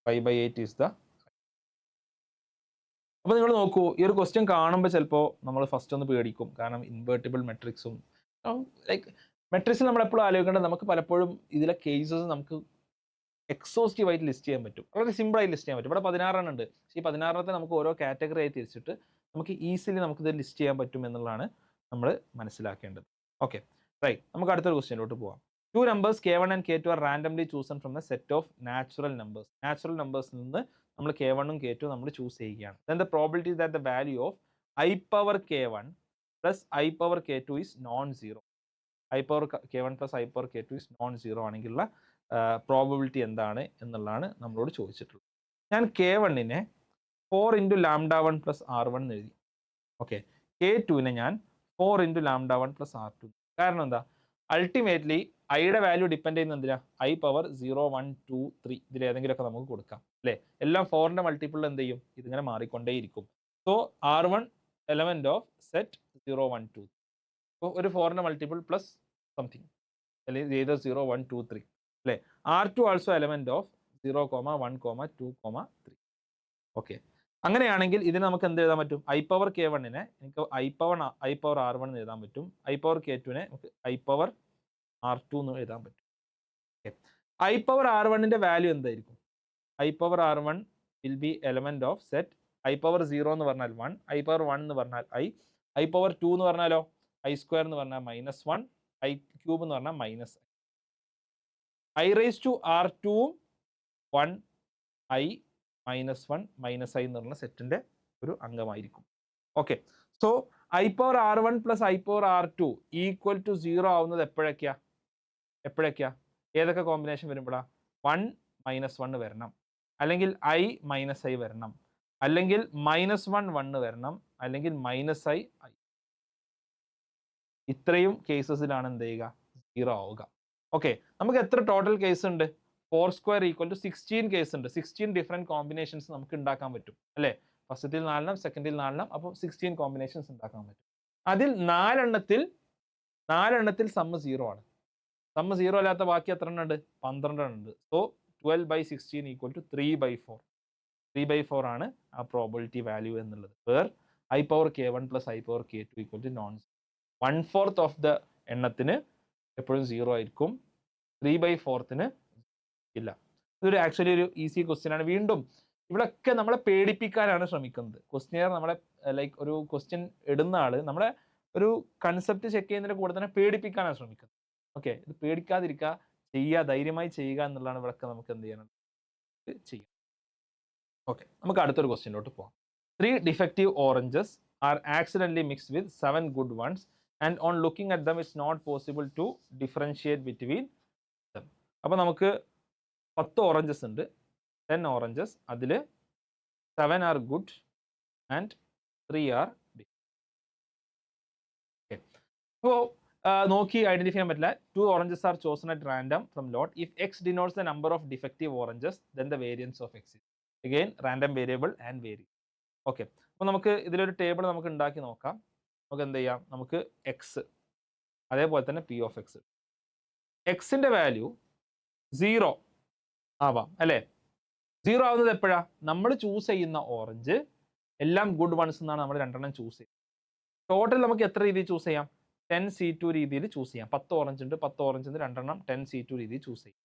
5/8 is the. അപ്പോൾ നിങ്ങൾ നോക്കൂ, ഈ ഒരു ക്വസ്റ്റ്യൻ കാണുമ്പോൾ ചിലപ്പോൾ നമ്മൾ ഫസ്റ്റ് ഒന്ന് പേടിക്കും. കാരണം ഇൻവേർട്ടിബിൾ മെട്രിക്സും ലൈക്ക് മെട്രിക്സിൽ നമ്മൾ എപ്പോഴും ആലോചിക്കേണ്ടത്, നമുക്ക് പലപ്പോഴും ഇതിലെ കേസസ് നമുക്ക് എക്സോസ്റ്റീവ് ആയിട്ട് ലിസ്റ്റ് ചെയ്യാൻ പറ്റും. വളരെ സിമ്പിൾ ആയിട്ട് ലിസ്റ്റ് ചെയ്യാൻ പറ്റും. ഇവിടെ 16 എണ്ണം ഉണ്ട്. പക്ഷേ ഈ 16 നമുക്ക് ഓരോ കാറ്റഗറി ആയി തിരിച്ചിട്ട് നമുക്ക് ഈസിലി നമുക്കിത് ലിസ്റ്റ് ചെയ്യാൻ പറ്റും എന്നുള്ളതാണ് നമ്മൾ മനസ്സിലാക്കേണ്ടത്. ഓക്കെ റൈറ്റ്, നമുക്ക് അടുത്തൊരു ക്വസ്റ്റ്യനിലോട്ട് പോകാം. 2 numbers k1 and k2 are randomly chosen from the set of natural numbers. Natural നമ്പേഴ്സിൽ നിന്ന് നമ്മൾ k1 ഉം k2 നമ്മൾ ചൂസ് ചെയ്യുകയാണ്. Then the probability that the value of I power k1 plus I power k2 is non-zero. I power k1 plus I power k2 is non-zero ആണെങ്കിലുള്ള probability എന്താണ് എന്നുള്ളതാണ് നമ്മളോട് ചോദിച്ചിട്ടുള്ളത്. ഞാൻ k1നെ 4 into λ1 plus r1 എഴുതി. Okay, k2നെ ഞാൻ 4 into λ1 plus r2. കാരണം എന്താ, അൾട്ടിമേറ്റ്ലി ഐയുടെ വാല്യൂ ഡിപ്പെൻഡ് ചെയ്യുന്ന എന്തിനാ, I power 0 1 2 3 ഇതിൽ ഏതെങ്കിലുമൊക്കെ നമുക്ക് കൊടുക്കാം അല്ലേ. എല്ലാം 4ന്റെ മൾട്ടിപ്പിൾ എന്ത് ചെയ്യും, ഇതിങ്ങനെ മാറിക്കൊണ്ടേയിരിക്കും. So r1 element of set 0 1 2. അപ്പോൾ ഒരു 4ന്റെ മൾട്ടിപ്പിൾ പ്ലസ് സംതിങ് അല്ലെങ്കിൽ ഏതോ 0 1 2 3 അല്ലേ. r2 also element of 0 1 2 3. Okay, അങ്ങനെയാണെങ്കിൽ ഇതിന് നമുക്ക് എന്ത് എഴുതാൻ പറ്റും, I power k1നെ എനിക്ക് I power r1 എന്ന് എഴുതാൻ പറ്റും. I power k2നെ നമുക്ക് I power r2 എന്ന് എഴുതാൻ പറ്റും. ഓക്കെ, I power r1ന്റെ വാല്യൂ എന്തായിരിക്കും? I power r1 will be element of set I power 0 എന്ന് പറഞ്ഞാൽ 1, I power 1 എന്ന് പറഞ്ഞാൽ I power 2 എന്ന് പറഞ്ഞാലോ I square എന്ന് പറഞ്ഞാൽ -1, I cube എന്ന് പറഞ്ഞാൽ -i. I raised to r2 1 I -1 -i എന്ന് പറഞ്ഞ സെറ്റിന്റെ ഒരു അംഗമായിരിക്കും. Okay, so I power r1 plus I power r2 equal to 0 ആവുന്നത് എപ്പോഴൊക്കെയാ? ഏതൊക്കെ കോമ്പിനേഷൻ വരുമ്പോഴാ? 1 -1 വരണം, അല്ലെങ്കിൽ I -i വരണം, അല്ലെങ്കിൽ -1 1 വരണം, അല്ലെങ്കിൽ -i. ഇത്രയും കേസസിലാണ് എന്ത് ചെയ്യുക, 0 ആവുക. ഓക്കെ, നമുക്ക് എത്ര ടോട്ടൽ കേസ് ഉണ്ട്? 4 square ഈക്വൽ ടു 16 കേസ് ഉണ്ട്. 16 ഡിഫറെന്റ് കോമ്പിനേഷൻസ് നമുക്ക് ഉണ്ടാക്കാൻ പറ്റും അല്ലേ. ഫസ്റ്റിൽ 4 സെക്കൻഡിൽ 4, അപ്പോൾ 16 കോമ്പിനേഷൻസ് ഉണ്ടാക്കാൻ പറ്റും. അതിൽ 4 എണ്ണത്തിൽ സമ്മ് 0 ആണ്. സമ്മ് 0 അല്ലാത്ത ബാക്കി എത്ര എണ്ണം ഉണ്ട്? 12 എണ്ണം ഉണ്ട്. So 12/16 equal to 3/4. 3/4 ആണ് ആ പ്രോബിലിറ്റി വാല്യൂ എന്നുള്ളത്. Where I power k1 plus I power k2 equal to none 1/4 of the എണ്ണത്തിന് എപ്പോഴും 0 ആയിരിക്കും. 3/4 ഇല്ല. ഇതൊരു ആക്ച്വലി ഒരു ഈസി ക്വസ്റ്റ്യൻ ആണ്. വീണ്ടും ഇവിടെയൊക്കെ നമ്മളെ പേടിപ്പിക്കാനാണ് ശ്രമിക്കുന്നത്. ക്വസ്റ്റ്യൻ നമ്മളെ ലൈക്ക് ഒരു ക്വസ്റ്റ്യൻ ഇടുന്ന ആള് നമ്മളെ ഒരു കൺസെപ്റ്റ് ചെക്ക് ചെയ്യുന്നതിന്റെ കൂടെ തന്നെ പേടിപ്പിക്കാനാണ് ശ്രമിക്കുന്നത്. ഓക്കെ, ഇത് പേടിക്കാതിരിക്കുക, ചെയ്യുക, ധൈര്യമായി ചെയ്യുക എന്നുള്ളതാണ് ഇവിടെയൊക്കെ നമുക്ക് എന്ത് ചെയ്യണം, ചെയ്യാം. ഓക്കെ, നമുക്ക് അടുത്തൊരു ക്വസ്റ്റ്യനിലോട്ട് പോകാം. 3 defective oranges are accidentally mixed with 7 good ones and on looking at them it's not possible to differentiate between them. അപ്പോൾ നമുക്ക് 10 ഓറഞ്ചസ് ഉണ്ട്, 10 ഓറഞ്ചസ്, അതിൽ 7 are good and 3 are defective. Okay, അപ്പോൾ നോക്കി ഐഡന്റിഫൈ ചെയ്യാൻ പറ്റില്ല. 2 oranges are chosen at random from lot. If x denotes the number of defective oranges, then the variance of x is again random variable and vary. Okay, അപ്പോൾ നമുക്ക് ഇതിലൊരു table നമുക്ക് ഉണ്ടാക്കി നോക്കാം. നമുക്ക് എന്ത് ചെയ്യാം, നമുക്ക് എക്സ് അതേപോലെ തന്നെ പി ഓഫ് എക്സ്. എക്സിൻ്റെ വാല്യൂ 0 ആവാം അല്ലേ. 0 ആവുന്നത് എപ്പോഴാ? നമ്മൾ ചൂസ് ചെയ്യുന്ന ഓറഞ്ച് എല്ലാം ഗുഡ് വൺസ് എന്നാണ് നമ്മൾ 2 എണ്ണം ചൂസ് ചെയ്യുന്നത്. ടോട്ടൽ നമുക്ക് എത്ര രീതിയിൽ ചൂസ് ചെയ്യാം? 10C2 രീതിയിൽ ചൂസ് ചെയ്യാം. 10 ഓറഞ്ച് ഉണ്ട്, 10 ഓറഞ്ചിൽ നിന്ന് 2 എണ്ണം 10C2 രീതിയിൽ ചൂസ് ചെയ്യും.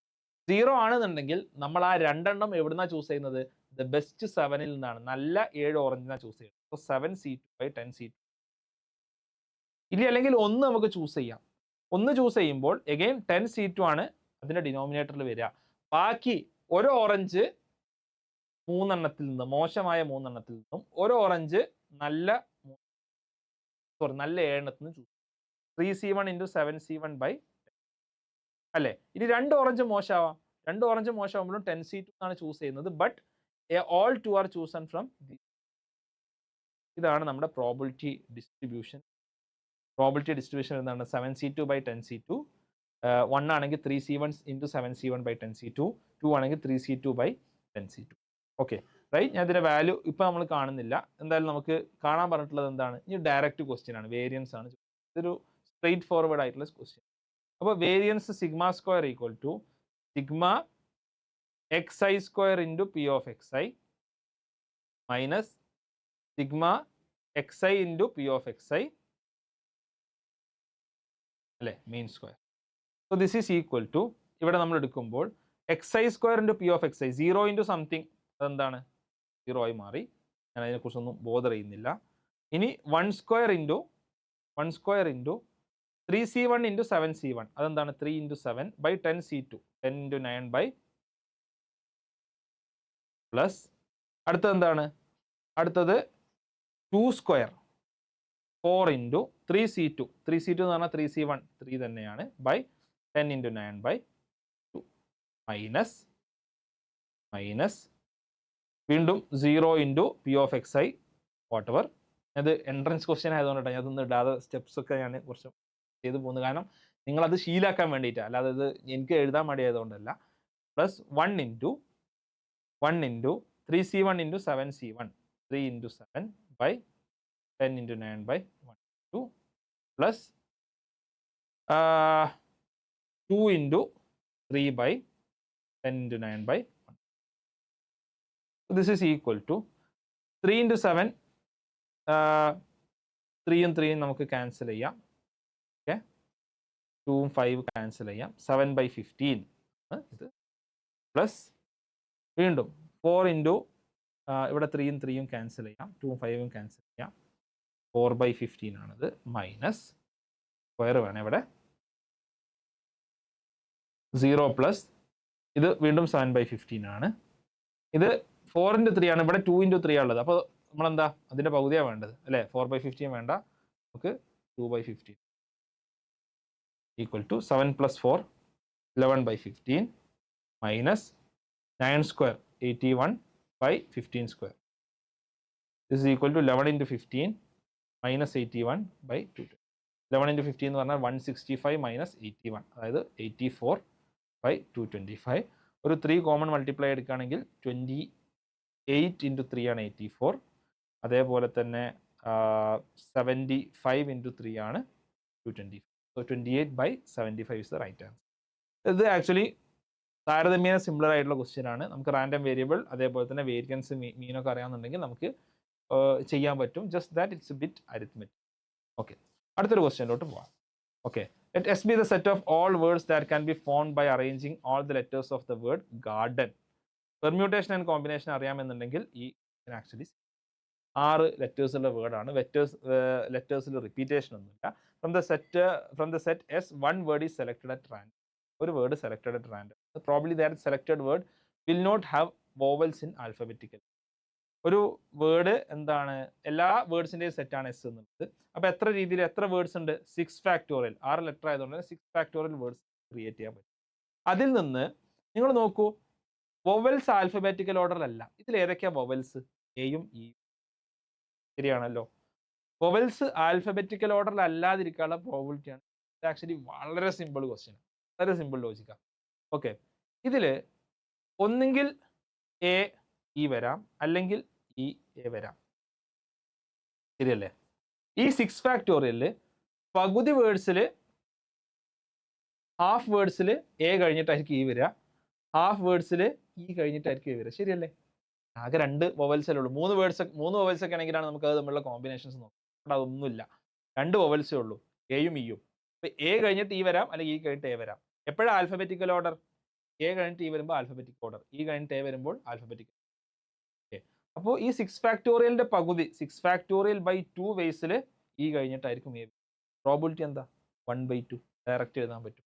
0 ആണെന്നുണ്ടെങ്കിൽ നമ്മൾ ആ 2 എണ്ണം എവിടുന്നാണ് ചൂസ് ചെയ്യുന്നത്? ദ ബെസ്റ്റ് 7ൽ നിന്നാണ്. നല്ല 7 ഓറഞ്ചിനാണ് ചൂസ് ചെയ്യുന്നത്. So 7C2/10C2. ഇല്ല, അല്ലെങ്കിൽ 1 നമുക്ക് ചൂസ് ചെയ്യാം. 1 ചൂസ് ചെയ്യുമ്പോൾ എഗെയിൻ 10C2 ആണ് അതിന്റെ ഡിനോമിനേറ്ററിൽ വരിക. ബാക്കി ഒരു ഓറഞ്ച് 3 എണ്ണത്തിൽ നിന്നും, മോശമായ 3 എണ്ണത്തിൽ നിന്നും ഒരു ഓറഞ്ച് നല്ല 7 എണ്ണത്തിൽ നിന്ന് ചൂസ്. 3C1 into 7C1/10 അല്ലേ. ഇനി 2 ഓറഞ്ച് മോശമാവാം. 2 ഓറഞ്ച് മോശമാകുമ്പോഴും 10C2 ആണ് ചൂസ് ചെയ്യുന്നത്. But all 2 are chosen from ഇതാണ് നമ്മുടെ പ്രോബിലിറ്റി ഡിസ്ട്രിബ്യൂഷൻ. പ്രോബിലിറ്റി ഡിസ്ട്രിബ്യൂഷൻ എന്താണ്? 7C2/10C2. 1 ആണെങ്കിൽ 3C1 × 7C1/10C2. 2 ആണെങ്കിൽ 3C2/10C2. Okay right. ഞാൻ ഇതിൻ്റെ വാല്യൂ ഇപ്പം നമ്മൾ കാണുന്നില്ല. എന്തായാലും നമുക്ക് കാണാൻ പറഞ്ഞിട്ടുള്ളത് എന്താണ്? ഇനി ഡയറക്റ്റ് ക്വസ്റ്റ്യൻ ആണ്, വേരിയൻസ് ആണ്. ഇതൊരു സ്ട്രെയിറ്റ് ഫോർവേഡ് ആയിട്ടുള്ള ക്വസ്റ്റ്യൻ. അപ്പോൾ variance sigma square equal to sigma xi square into P of xi minus sigma xi into P of xi അല്ലേ, mean square. So this is equal to, ഇവിടെ നമ്മൾ എടുക്കുമ്പോൾ xi square into P of xi, 0 into something, അതെന്താണ്? 0 ആയി മാറി. ഞാൻ അതിനെക്കുറിച്ചൊന്നും bother ചെയ്യുന്നില്ല. ഇനി 1 square into 3C1 into 7C1, അതെന്താണ്? 3 ഇൻറ്റു 7/10C2, 10 ഇൻറ്റു 9 പ്ലസ് അടുത്തത് എന്താണ്? അടുത്തത് 2 സ്ക്വയർ 4 ഇൻറ്റു 3C2, 3C2 എന്ന് പറഞ്ഞാൽ 3C1 3 തന്നെയാണ്, 10 ഇൻറ്റു 9/2 മൈനസ് വീണ്ടും 0 into P of xi what ever. അത് എൻട്രൻസ് ക്വസ്റ്റ്യൻ ആയതുകൊണ്ടാണ് അതൊന്നും ഇടാതെ സ്റ്റെപ്സ് ഒക്കെ ഞാൻ കുറച്ച് ചെയ്ത് പോകുന്നത്. കാരണം നിങ്ങളത് ശീലാക്കാൻ വേണ്ടിയിട്ടാണ്, അല്ലാതെ ഇത് എനിക്ക് എഴുതാൻ വേണ്ടി ആയതുകൊണ്ടല്ല. Plus 1 into 3C1 into 7C1, 3 into 7/10 into 9/2 plus 2 into 3/10 into 9/1. This is equal to 3 into 7, 3യും 3യും നമുക്ക് ക്യാൻസൽ ചെയ്യാം. ഓക്കെ, 2ഉം 5 ക്യാൻസൽ ചെയ്യാം. 7/15 ഇത് പ്ലസ് വീണ്ടും 4 ഇൻറ്റു ഇവിടെ 3യും 3യും ക്യാൻസൽ ചെയ്യാം, 2ഉം 5ഉം ക്യാൻസൽ ചെയ്യാം. 4/15 ആണിത്, മൈനസ് സ്ക്വയർ വേണം ഇവിടെ, 0 പ്ലസ് ഇത് വീണ്ടും 7/15 ആണ്. ഇത് 4 ഇൻറ്റു 3 ആണ്, ഇവിടെ 2 ഇൻറ്റു 3 ഉള്ളത്. അപ്പോൾ നമ്മളെന്താ അതിൻ്റെ പകുതിയാണ് വേണ്ടത് അല്ലേ? 4/15 വേണ്ട, നമുക്ക് 2/15 equal to 7 plus 4 11/15 minus 9 square 81/15 square. This is equal to 11 into 15 minus 81/220. 11 into 15 എന്ന് പറഞ്ഞാൽ 165 മൈനസ് 81, അതായത് 84/225. ഒരു 3 കോമൺ മൾട്ടിപ്ലൈ എടുക്കുകയാണെങ്കിൽ 28 ഇൻറ്റു 3 ആണ് 84. അതേപോലെ തന്നെ 75 ഇൻറ്റു 3 ആണ് 225. So 28/75 is the right answer. ഇത് ആക്ച്വലി താരതമ്യേന സിമ്പിളർ ആയിട്ടുള്ള ക്വസ്റ്റ്യൻ ആണ്. നമുക്ക് റാൻഡം വേരിയബിൾ അതേപോലെ തന്നെ വേരിയൻസ് മീനൊക്കെ അറിയാമെന്നുണ്ടെങ്കിൽ നമുക്ക് ചെയ്യാൻ പറ്റും. Just that it's A bit arithmetic. Okay, അടുത്തൊരു ക്വസ്റ്റ്യനിലോട്ട് പോവാം. Okay, let S be the set of all words that can be formed by arranging all the letters of the word garden. Permutation and combination അറിയാമെന്നുണ്ടെങ്കിൽ ഈ actually 6 letters ഉള്ള വേർഡാണ്. ലെറ്റേഴ്സിൽ repetition ഒന്നുമില്ല. From the set S, one word is selected at random. ഒരു word selected at random. Probably that selected word will not have vowels in alphabetical. ഒരു word എന്താണ്? എല്ലാ വേർഡ്സിൻ്റെയും സെറ്റാണ് എസ് എന്നുള്ളത്. അപ്പോൾ എത്ര രീതിയിൽ എത്ര വേർഡ്സ് ഉണ്ട്? 6 ഫാക്ടോറിയൽ, 6 ലെറ്റർ ആയതുകൊണ്ട് 6 ഫാക്ടോറിയൽ വേർഡ്സ് ക്രിയേറ്റ് ചെയ്യാൻ പറ്റും. അതിൽ നിന്ന് നിങ്ങൾ നോക്കൂ, വൊവൽസ് ആൽഫബറ്റിക്കൽ ഓർഡറിലല്ല. ഇതിൽ ഏതൊക്കെയാണ് വൊവൽസ്? എയും ഇയും. ശരിയാണല്ലോ. വൊവൽസ് ആൽഫബറ്റിക്കൽ ഓർഡറിൽ അല്ലാതിരിക്കാനുള്ള പ്രോബിലിറ്റിയാണ്. ഇത് ആക്ച്വലി വളരെ സിമ്പിൾ ക്വസ്റ്റ്യൻ, വളരെ സിമ്പിൾ ലോജിക്കാണ്. ഓക്കെ, ഇതിൽ ഒന്നെങ്കിൽ എ ഇ വരാം, അല്ലെങ്കിൽ ഇ എ വരാം. ശരിയല്ലേ? ഈ 6 ഫാക്ടോറിയലിൽ പകുതി വേർഡ്സിൽ ഹാഫ് വേർഡ്സിൽ എ കഴിഞ്ഞിട്ടായിരിക്കും ഇ വരിക, ഹാഫ് വേർഡ്സിൽ ഇ കഴിഞ്ഞിട്ടായിരിക്കും എ വരിക. ശരിയല്ലേ? ആകെ 2 വൊവൽസേ ഉള്ളൂ. 3 വൊവൽസ് ഒക്കെ ആണെങ്കിലാണ് നമുക്ക് അത് തമ്മിലുള്ള കോമ്പിനേഷൻസ് നോക്കാം. അവിടെ അതൊന്നുമില്ല, 2 വൊവൽസേ ഉള്ളൂ, എയും ഇയും. അപ്പോൾ എ കഴിഞ്ഞിട്ട് ഇ വരാം, അല്ലെങ്കിൽ ഇ കഴിഞ്ഞിട്ട് എ വരാം. എപ്പോഴാണ് ആൽഫബറ്റിക്കൽ ഓർഡർ? എ കഴിഞ്ഞിട്ട് ഇ വരുമ്പോൾ ആൽഫബറ്റിക് ഓർഡർ, ഇ കഴിഞ്ഞിട്ട് എ വരുമ്പോൾ ആൽഫബറ്റിക്. അപ്പോൾ ഈ 6 ഫാക്ടോറിയലിന്റെ പകുതി 6 ഫാക്ടോറിയൽ ബൈ 2 വേസിൽ ഇ കഴിഞ്ഞിട്ടായിരിക്കും എ. പ്രോബിലിറ്റി എന്താ? 1/2. ഡയറക്റ്റ് എഴുതാൻ പറ്റും.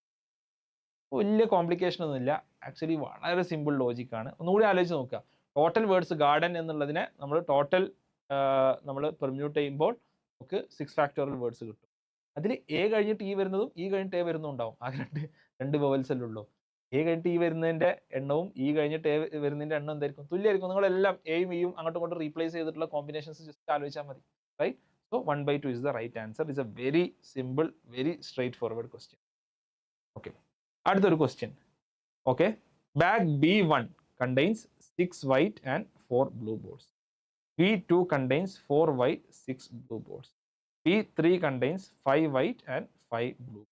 വലിയ കോംപ്ലിക്കേഷൻ ഒന്നുമില്ല. ആക്ച്വലി വളരെ സിമ്പിൾ ലോജിക്കാണ്. ഒന്നുകൂടി ആലോചിച്ച് നോക്കുക. ടോട്ടൽ വേർഡ്സ് ഗാർഡൻ എന്നുള്ളതിനെ നമ്മൾ നമ്മൾ പെർമ്യൂട്ട് ചെയ്യുമ്പോൾ നമുക്ക് 6 ഫാക്ടോറിയൽ വേർഡ്സ് കിട്ടും. അതിൽ എ കഴിഞ്ഞിട്ട് ഇ വരുന്നതും ഇ കഴിഞ്ഞിട്ട് എ വരുന്നതും ഉണ്ടാവും. ആകെ 2 വൊവൽസല്ലേ ഉള്ളൂ. എ കഴിഞ്ഞിട്ട് ഇ വരുന്നതിൻ്റെ എണ്ണവും ഇ കഴിഞ്ഞിട്ട് എ വരുന്നതിൻ്റെ എണ്ണം എന്തായിരിക്കും? തുല്യമായിരിക്കും. നിങ്ങളെല്ലാം എയും ഇയും അങ്ങോട്ടും ഇങ്ങോട്ടും റീപ്ലേസ് ചെയ്തിട്ടുള്ള കോമ്പിനേഷൻസ് ജസ്റ്റ് ആലോചിച്ചാൽ മതി. right? So 1/2 is the right answer. It's a very simple, very straightforward question. Okay, അടുത്തൊരു question. Okay, bag B1 contains 6 white and 4 blue balls. B2 contains 4 white, 6 blue balls. B3 contains 5 white and 5 blue.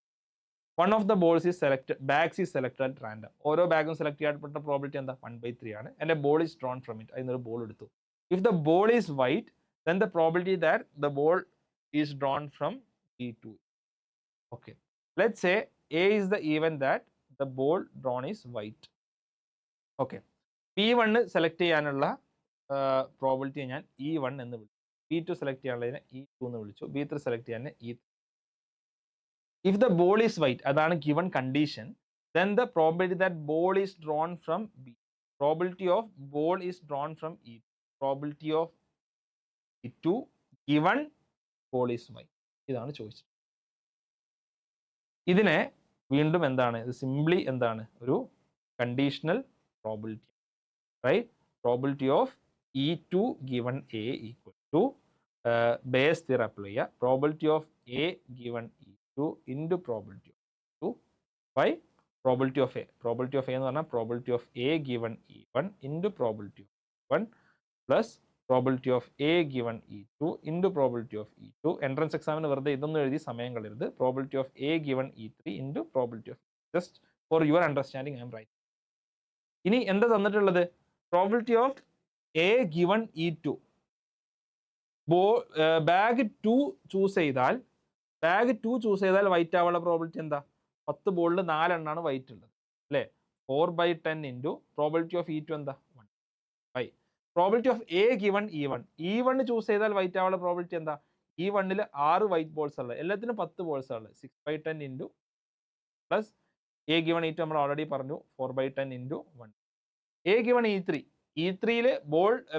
One of the balls is selected, bags is selected at random. ഓരോ ബാഗും select ചെയ്യപ്പെട്ട probability എന്താ 1/3 ആണ്. And a ball is drawn from it. അതിനൊരു ball എടുത്തു. If the ball is white, then the probability that the ball is drawn from B2. Okay. Let's say A is the event that the ball drawn is white. Okay. P1 select ചെയ്യാനുള്ള probability ഞാൻ E1 എന്ന് വിളിച്ചു. B2 select ചെയ്യാനുള്ളതിനെ E2 എന്ന് വിളിച്ചു. B3 select ചെയ്യാൻ E3. If the ball is white, അതാണ് given condition, then the probability that ball is drawn from B. Probability of ball is drawn from E. Probability of E2 given ball is white. ഇതാണ് ചോദിച്ചത്. ഇതിനെ വീണ്ടും എന്താണ്, ഇത് simply എന്താണ്, ഒരു conditional probability, right? Probability of E2 given A equal to Bayes theorem apply ചെയ്യുക. Probability of A given E2 into probability of E2 by probability of A. Probability of A എന്ന് പറഞ്ഞാൽ probability of A given E1 into probability of E1 plus probability of A given E2 into probability of E2. Entrance എക്സാമിന് വെറുതെ ഇതൊന്നും എഴുതി സമയം കളയരുത്. Probability of A given E3 into probability of just for your understanding I am writing. ഇനി എന്താ തന്നിട്ടുള്ളത്? Probability of A given E2. Bag 2 choose ചെയ്താൽ വൈറ്റ് ആവാനുള്ള പ്രോബിലിറ്റി എന്താ? 10 ബോളിൽ 4 എണ്ണാണ് വൈറ്റ് ഉള്ളത്, അല്ലേ? 4/10 ഇൻറ്റു പ്രോബിലിറ്റി ഓഫ് E2 എന്താ? 1/5. Probability of A given E1 choose ചെയ്താൽ വൈറ്റ് ആവാനുള്ള പ്രോബിലിറ്റി എന്താ? E1 6 വൈറ്റ് ബോൾസ് ഉള്ളത്, എല്ലാത്തിനും 10 ബോൾസ് ഉള്ളത്. 6/10 into plus A given E2 നമ്മൾ ഓൾറെഡി പറഞ്ഞു 4/10 ഇൻറ്റു 1. A given E3യിൽ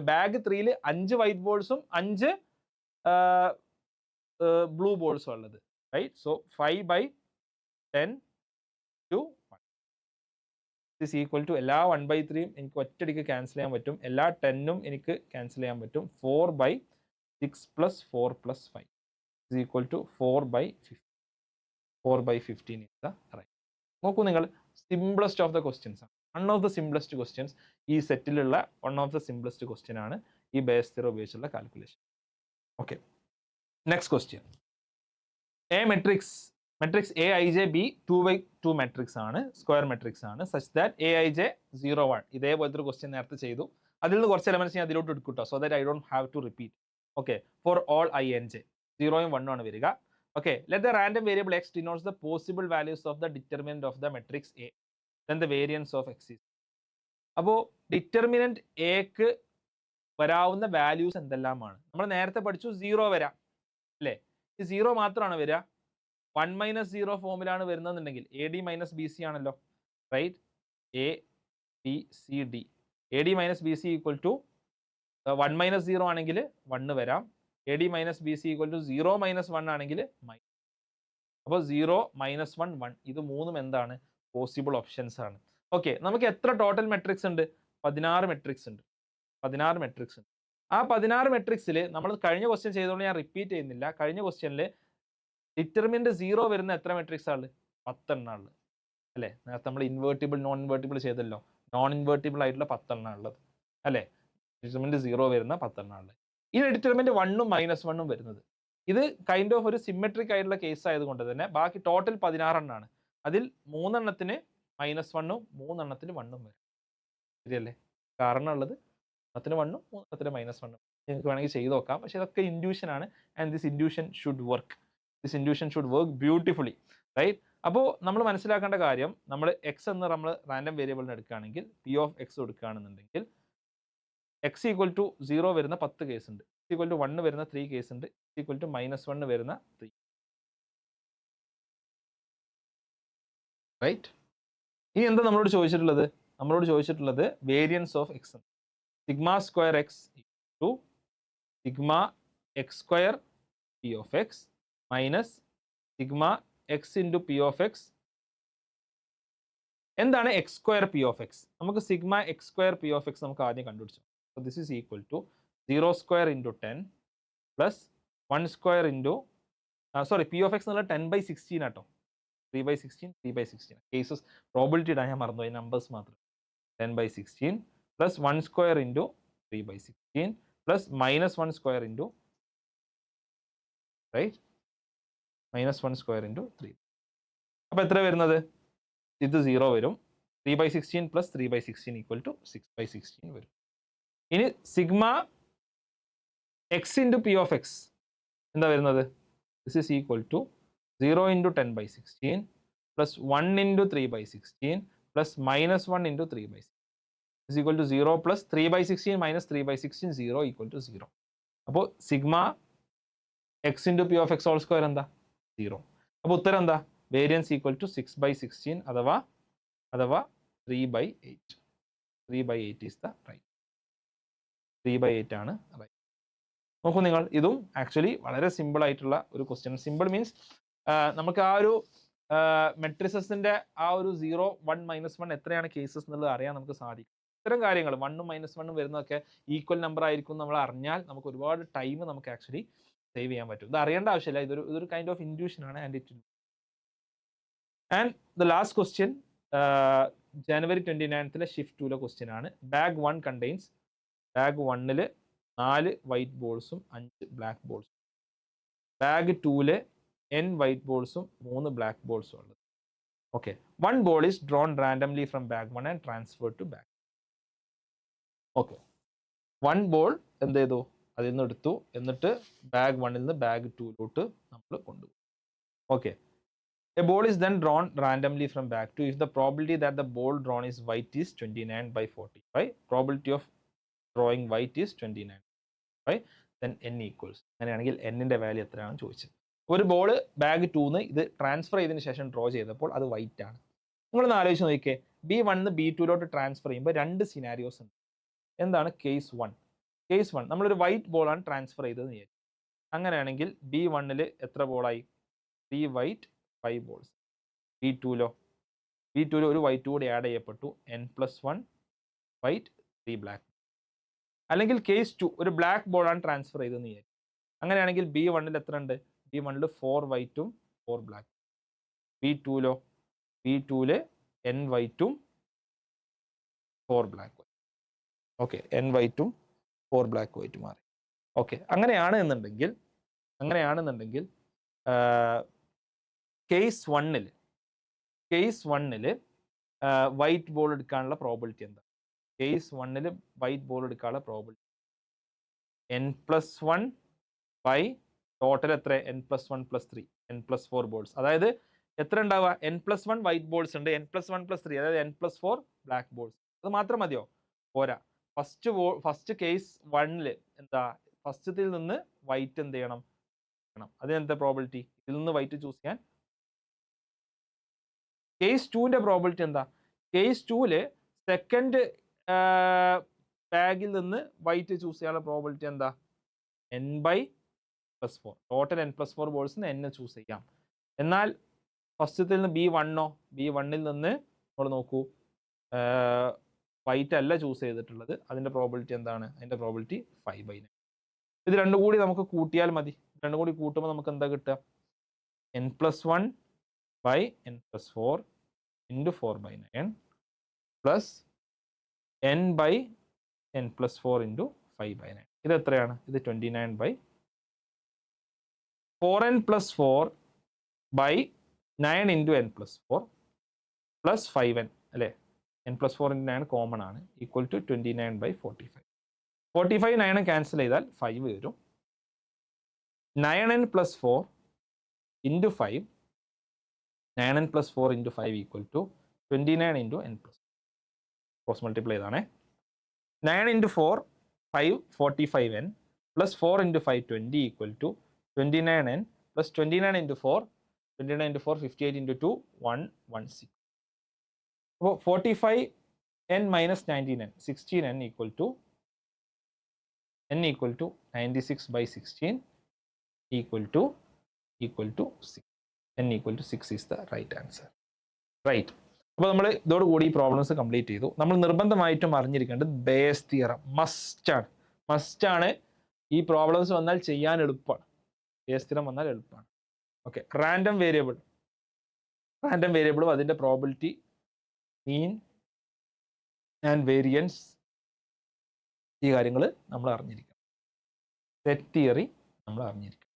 ബാഗ് 3യിൽ 5 വൈറ്റ് ബോൾസും 5 ബ്ലൂ ബോൾസും ഉള്ളത്, right? So 5/10 to 1 is equal to എല്ലാ 1/3 എനിക്ക് ഒറ്റയടിക്ക് ക്യാൻസൽ ചെയ്യാൻ പറ്റും, എല്ലാ 10ഉം എനിക്ക് ക്യാൻസൽ ചെയ്യാൻ പറ്റും. 4/6 plus 4 plus 5 is equal to 4/15. 4/15 is the right. നോക്കൂ നിങ്ങൾ, സിംപ്ലസ്റ്റ് ഓഫ് ദ ക്വസ്റ്റ്യൻസ് ആണ്. One of the simplest questions ഈ സെറ്റിലുള്ള one of the simplest question ആണ് ഈ ബേസ് തിയറം ഉപയോഗിച്ചുള്ള calculation. Okay, next question. A matrix AIJ/B 2/2 matrix ആണ്, square matrix ആണ്, സച്ച് ദാറ്റ് AIJ 0 1. ഇതേപോലത്തെ ഒരു ക്വസ്റ്റ്യൻ നേരത്തെ ചെയ്തു. അതിൽ നിന്ന് കുറച്ച് എലമെന്റ്സ് ഞാൻ അതിലോട്ട് എടുക്കും, so that I don't have to repeat. Okay, for all INJ 0 1 ആണ് വരിക. Okay, let the random variable x denotes the possible values of the determinant of the matrix A. Then the variance of x is. അപ്പോൾ determinant എക്ക് വരാവുന്ന values എന്തെല്ലാമാണ്? നമ്മൾ നേരത്തെ പഠിച്ചു 0 വരാം, അല്ലേ? ഈ 0 മാത്രമാണ് വരിക. 1 - 0 ഫോമിലാണ് വരുന്നതെന്നുണ്ടെങ്കിൽ AD - BC ആണല്ലോ, right? ABCD. AD - BC equal to 1 - 0 ആണെങ്കിൽ 1 വരാം. AD - BC ഈക്വൽ ടു 0 - 1 ആണെങ്കിൽ അപ്പോൾ 0 -1 1 ഇത് മൂന്നും എന്താണ്? പോസിബിൾ ഓപ്ഷൻസ് ആണ്. ഓക്കെ, നമുക്ക് എത്ര ടോട്ടൽ മെട്രിക്സ് ഉണ്ട്? 16 മെട്രിക്സ് ഉണ്ട്. 16 മെട്രിക്സ് ഉണ്ട്. ആ 16 മെട്രിക്സിൽ നമ്മൾ കഴിഞ്ഞ ക്വസ്റ്റ്യൻ ചെയ്തുകൊണ്ട് ഞാൻ റിപ്പീറ്റ് ചെയ്യുന്നില്ല. കഴിഞ്ഞ ക്വസ്റ്റ്യനിൽ ഡിറ്റർമിനന്റ് 0 വരുന്ന എത്ര മെട്രിക്സ് ആണ്? 10 എണ്ണമാണ്, അല്ലേ? നേരത്തെ നമ്മൾ ഇൻവേർട്ടിബിൾ നോൺ ഇൻവേർട്ടിബിൾ ചെയ്തല്ലോ. നോൺ ഇൻവേർട്ടിബിൾ ആയിട്ടുള്ള 10 എണ്ണമാണ് ഉള്ളത്, അല്ലേ? ഡിറ്റർമിനന്റ് 0 വരുന്ന 10 എണ്ണമാണ്. ഈ ഡിറ്റർമിനന്റ് 1ഉം -1ഉം വരുന്നത്. ഇത് കൈൻഡ് ഓഫ് ഒരു സിമെട്രിക് ആയിട്ടുള്ള കേസ് ആയതുകൊണ്ട് തന്നെ ബാക്കി ടോട്ടൽ 16 എണ്ണമാണ്. അതിൽ 3 എണ്ണത്തിന് -1ഉം 3 എണ്ണത്തിന് 1ഉം വരും, ശരിയല്ലേ? കാരണം ഉള്ളത് എണ്ണത്തിന് 1ഉം 3 എണ്ണത്തിന് -1ഉം. നിങ്ങൾക്ക് വേണമെങ്കിൽ ചെയ്ത് നോക്കാം, പക്ഷെ ഇതൊക്കെ ഇൻഡ്യൂഷൻ ആണ്. And this induction should work beautifully, right? അപ്പോൾ നമ്മൾ മനസ്സിലാക്കേണ്ട കാര്യം, നമ്മൾ എക്സ് എന്ന് നമ്മൾ റാൻഡം വേരിയബിളിന് എടുക്കുകയാണെങ്കിൽ P of x എടുക്കുകയാണെന്നുണ്ടെങ്കിൽ x ഈക്വൽ ടു 0 വരുന്ന 10 കേസ് ഉണ്ട്, x ഈക്വൽ ടു 1 വരുന്ന 3 കേസ് ഉണ്ട്, x ഈക്വൽ ടു -1 വരുന്ന 3, റൈറ്റ്? ഇനി എന്താ നമ്മളോട് ചോദിച്ചിട്ടുള്ളത്? Variance of x. Sigma square x to sigma x square P of x minus sigma x into P of x. എന്താണ് x square P of x? നമുക്ക് sigma x square P of x നമുക്ക് ആദ്യം കണ്ടുപിടിച്ചു. So this is equal to 0 square into 10 plus 1 square into P of x എന്നുള്ള 10/16 ആട്ടോ. 3/16 3/16 cases probability ഇടാൻ ഞാൻ മറന്നുപോയി, നമ്പേഴ്സ് മാത്രം. 10/16 plus 1 square into 3/16 plus -1 square into right -1 square into 3. അപ്പോൾ എത്ര വരുന്നത്? ഇത് 0 വരും. 3/16 പ്ലസ് 3/16 ഈക്വൽ ടു 6/16 വരും. ഇനി sigma x into P of x എന്താ വരുന്നത്? This is equal to 0 into 10/16 plus 1 into 3/16 plus -1 into 3/16 is equal to 0 plus 3/16 minus 3/16 0 equal to 0. അപ്പോൾ sigma x into P of x whole square എന്താ? 0. അപ്പോൾ ഉത്തരം എന്താ? Variance equal to 6/16 അഥവാ 3/8. 3/8 is the right. 3/8 ആണ് right. നോക്കൂ നിങ്ങൾ, ഇതും ആക്ച്വലി വളരെ സിമ്പിൾ ആയിട്ടുള്ള ഒരു ക്വസ്റ്റ്യൻ. സിമ്പിൾ മീൻസ് നമുക്ക് ആ ഒരു മെട്രിസസിന്റെ ആ ഒരു 0 1 -1 എത്രയാണ് കേസസ് എന്നുള്ളത് അറിയാൻ നമുക്ക് സാധിക്കും. ഇത്തരം കാര്യങ്ങൾ 1ഉം -1ഉം വരുന്നതൊക്കെ ഈക്വൽ നമ്പർ ആയിരിക്കും നമ്മൾ അറിഞ്ഞാൽ നമുക്ക് ഒരുപാട് ടൈം നമുക്ക് ആക്ച്വലി സേവ് ചെയ്യാൻ പറ്റും. ഇത് അറിയേണ്ട ആവശ്യമില്ല, ഇതൊരു കൈൻഡ് ഓഫ് ഇൻഡ്യൂഷൻ ആണ്. And the last question January 29 shift 2 question ആണ്. ബാഗ് 1 കണ്ടെയ്ൻസ്, ബാഗ് 1 4 വൈറ്റ് ബോൾസും 5 ബ്ലാക്ക് ബോൾസും, ബാഗ് 2 n വൈറ്റ് ബോൾസും 3 ബ്ലാക്ക് ബോൾസും ഉള്ളത്. Okay, 1 ball is drawn randomly from bag 1 and transferred to bag. Okay, 1 ball എന്ത് ചെയ്തു? അതിൽ നിന്ന് എടുത്തു, എന്നിട്ട് ബാഗ് 1 നിന്ന് ബാഗ് 2 നമ്മൾ കൊണ്ടുപോകും. Okay, a ball is then drawn randomly from bag 2 if the probability that the ball drawn is white is 29/45. Probability of drawing white is 29/45. Then n equals, അങ്ങനെയാണെങ്കിൽ n ന്റെ വാല്യൂ എത്രയാണെന്ന് ചോദിച്ചത്. ഒരു ball bag 2 ഇത് transfer ചെയ്തതിന് ശേഷം draw ചെയ്തപ്പോൾ അത് വൈറ്റ് ആണ്. നിങ്ങളൊന്ന് ആലോചിച്ച് നോക്കിയേ, B1 B2 ട്രാൻസ്ഫർ ചെയ്യുമ്പോൾ 2 സിനാരിയോസ് ഉണ്ട്. എന്താണ് കേസ് 1? കേസ് 1 നമ്മളൊരു വൈറ്റ് ബോളാണ് ട്രാൻസ്ഫർ ചെയ്തതെന്ന് വിചാരിക്കും. അങ്ങനെയാണെങ്കിൽ B1 എത്ര ബോളായി? 3 വൈറ്റ് 5 ബോൾസ്. B2 ഒരു വൈറ്റ് കൂടി ആഡ് ചെയ്യപ്പെട്ടു, n+1 വൈറ്റ് 3 ബ്ലാക്ക്. അല്ലെങ്കിൽ കേസ് 2 ഒരു ബ്ലാക്ക് ബോളാണ് ട്രാൻസ്ഫർ ചെയ്തതെന്ന് വിചാരിക്കും. അങ്ങനെയാണെങ്കിൽ B1 എത്ര ഉണ്ട്? B1 4 വൈറ്റും 4 ബ്ലാക്ക്. B2 n വൈറ്റും 4 ബ്ലാക്ക്. ഓക്കെ, n വൈറ്റും 4 ബ്ലാക്ക് വൈറ്റ് മാറി. ഓക്കെ, അങ്ങനെയാണെന്നുണ്ടെങ്കിൽ കേസ് 1 വൈറ്റ് ബോൾ എടുക്കാനുള്ള പ്രോബിലിറ്റി എന്താ? കേസ് 1 വൈറ്റ് ബോൾ എടുക്കാനുള്ള പ്രോബിലിറ്റി n+1 ബൈ ടോട്ടൽ എത്ര? n+1 + 3 n+4 balls. അതായത് എത്ര ഉണ്ടാവുക? n+1 വൈറ്റ് ബോൾസ് ഉണ്ട്, n+1 + 3 അതായത് n+4 ബ്ലാക്ക് ബോൾസ്. അത് മാത്രം മതിയോ? പോരാ. ഫസ്റ്റ് കേസ് 1 എന്താ? ഫസ്റ്റത്തിൽ നിന്ന് വൈറ്റ് എന്ത് ചെയ്യണം? അതിനെന്താ പ്രോബിലിറ്റി? ഇതിൽ നിന്ന് വൈറ്റ് ചൂസ് ചെയ്യാൻ. കേസ് 2 പ്രോബിലിറ്റി എന്താ? കേസ് 2 സെക്കൻഡ് ബാഗിൽ നിന്ന് വൈറ്റ് ചൂസ് ചെയ്യാനുള്ള പ്രോബിലിറ്റി എന്താ? n/+4. Total n+4 ബോൾസിന് n choose ചെയ്യാം. എന്നാൽ ഫസ്റ്റത്തിൽ നിന്ന് B1 നിന്ന് നമ്മൾ നോക്കൂ, വൈറ്റ് അല്ല ചൂസ് ചെയ്തിട്ടുള്ളത്. അതിൻ്റെ പ്രോബിലിറ്റി എന്താണ്? അതിൻ്റെ പ്രോബിലിറ്റി 5/9. ഇത് രണ്ടും കൂടി നമുക്ക് കൂട്ടിയാൽ മതി. രണ്ടും കൂടി കൂട്ടുമ്പോൾ നമുക്ക് എന്താ കിട്ടുക? n+1 by n+4 into 4/9 plus n by n+4 into 5/9. ഇത് എത്രയാണ്? ഇത് 29/4n+4 by 9 into n+4 plus 5n അല്ലേ? n+4 into 9 കോമൺ ആണ്, ഈക്വൽ ടു 29/45. 45 9 ക്യാൻസൽ ചെയ്താൽ 5 വരും. 9n+4 into 5 9n+4 into 5 equal to 29 into n+. Cross multiply ചെയ്താണേ. 9 into 4 5 45n plus 4 into 5 20 equal to 29n plus 29 into 4 58 into 2 116. അപ്പോൾ 45n minus 19n 16n equal to 96/16 equal to 6. n equal to 6 is the right answer. Right. അപ്പോൾ നമ്മൾ ഇതോടുകൂടി ഈ problems complete ചെയ്തു. നമ്മൾ നിർബന്ധമായിട്ടും അറിഞ്ഞിരിക്കേണ്ടത് ബേസ് തിയറം മസ്റ്റാണ്. ഈ പ്രോബ്ലംസ് വന്നാൽ ചെയ്യാൻ എളുപ്പമാണ്. A സ്ഥിരം വന്നാൽ എളുപ്പമാണ്. ഓക്കെ, റാൻഡം വേരിയബിളും അതിൻ്റെ പ്രോബിലിറ്റി, മീൻ ആൻഡ് വേരിയൻസ്, ഈ കാര്യങ്ങൾ നമ്മൾ അറിഞ്ഞിരിക്കണം. സെറ്റ് തിയറി നമ്മൾ അറിഞ്ഞിരിക്കണം.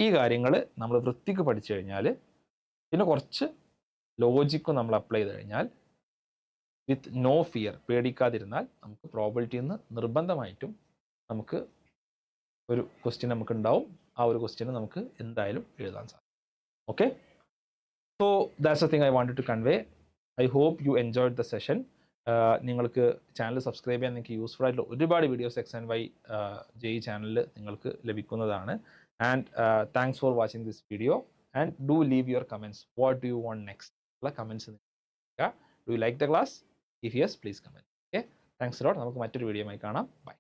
ഈ കാര്യങ്ങൾ നമ്മൾ വൃത്തിക്ക് പഠിച്ചു കഴിഞ്ഞാൽ, പിന്നെ കുറച്ച് ലോജിക്കും നമ്മൾ അപ്ലൈ ചെയ്ത് കഴിഞ്ഞാൽ, വിത്ത് നോ ഫിയർ, പേടിക്കാതിരുന്നാൽ നമുക്ക് പ്രോബിലിറ്റിയിൽ നിന്ന് നിർബന്ധമായിട്ടും നമുക്ക് ഒരു ക്വസ്റ്റ്യൻ നമുക്ക് ഉണ്ടാവും. ആ ഒരു ക്വസ്റ്റ്യൻ നമുക്ക് എന്തായാലും എഴുതാൻ സാധിക്കും. Okay, so that's a thing I wanted to convey. I hope you enjoyed the session. നിങ്ങൾക്ക് ചാനൽ സബ്സ്ക്രൈബ് ചെയ്യാൻ നിങ്ങൾക്ക് യൂസ്ഫുൾ ആയിട്ടുള്ള ഒരുപാട് വീഡിയോസ് X&Y JEE ചാനലിൽ നിങ്ങൾക്ക് ലഭിക്കുന്നതാണ്. And thanks for watching this video and do leave your comments. What do you want next ഉള്ള comments. Do you like the class? If yes, please comment. Okay, thanks a lot. നമുക്ക് മറ്റൊരു വീഡിയോയുമായി കാണാം. By.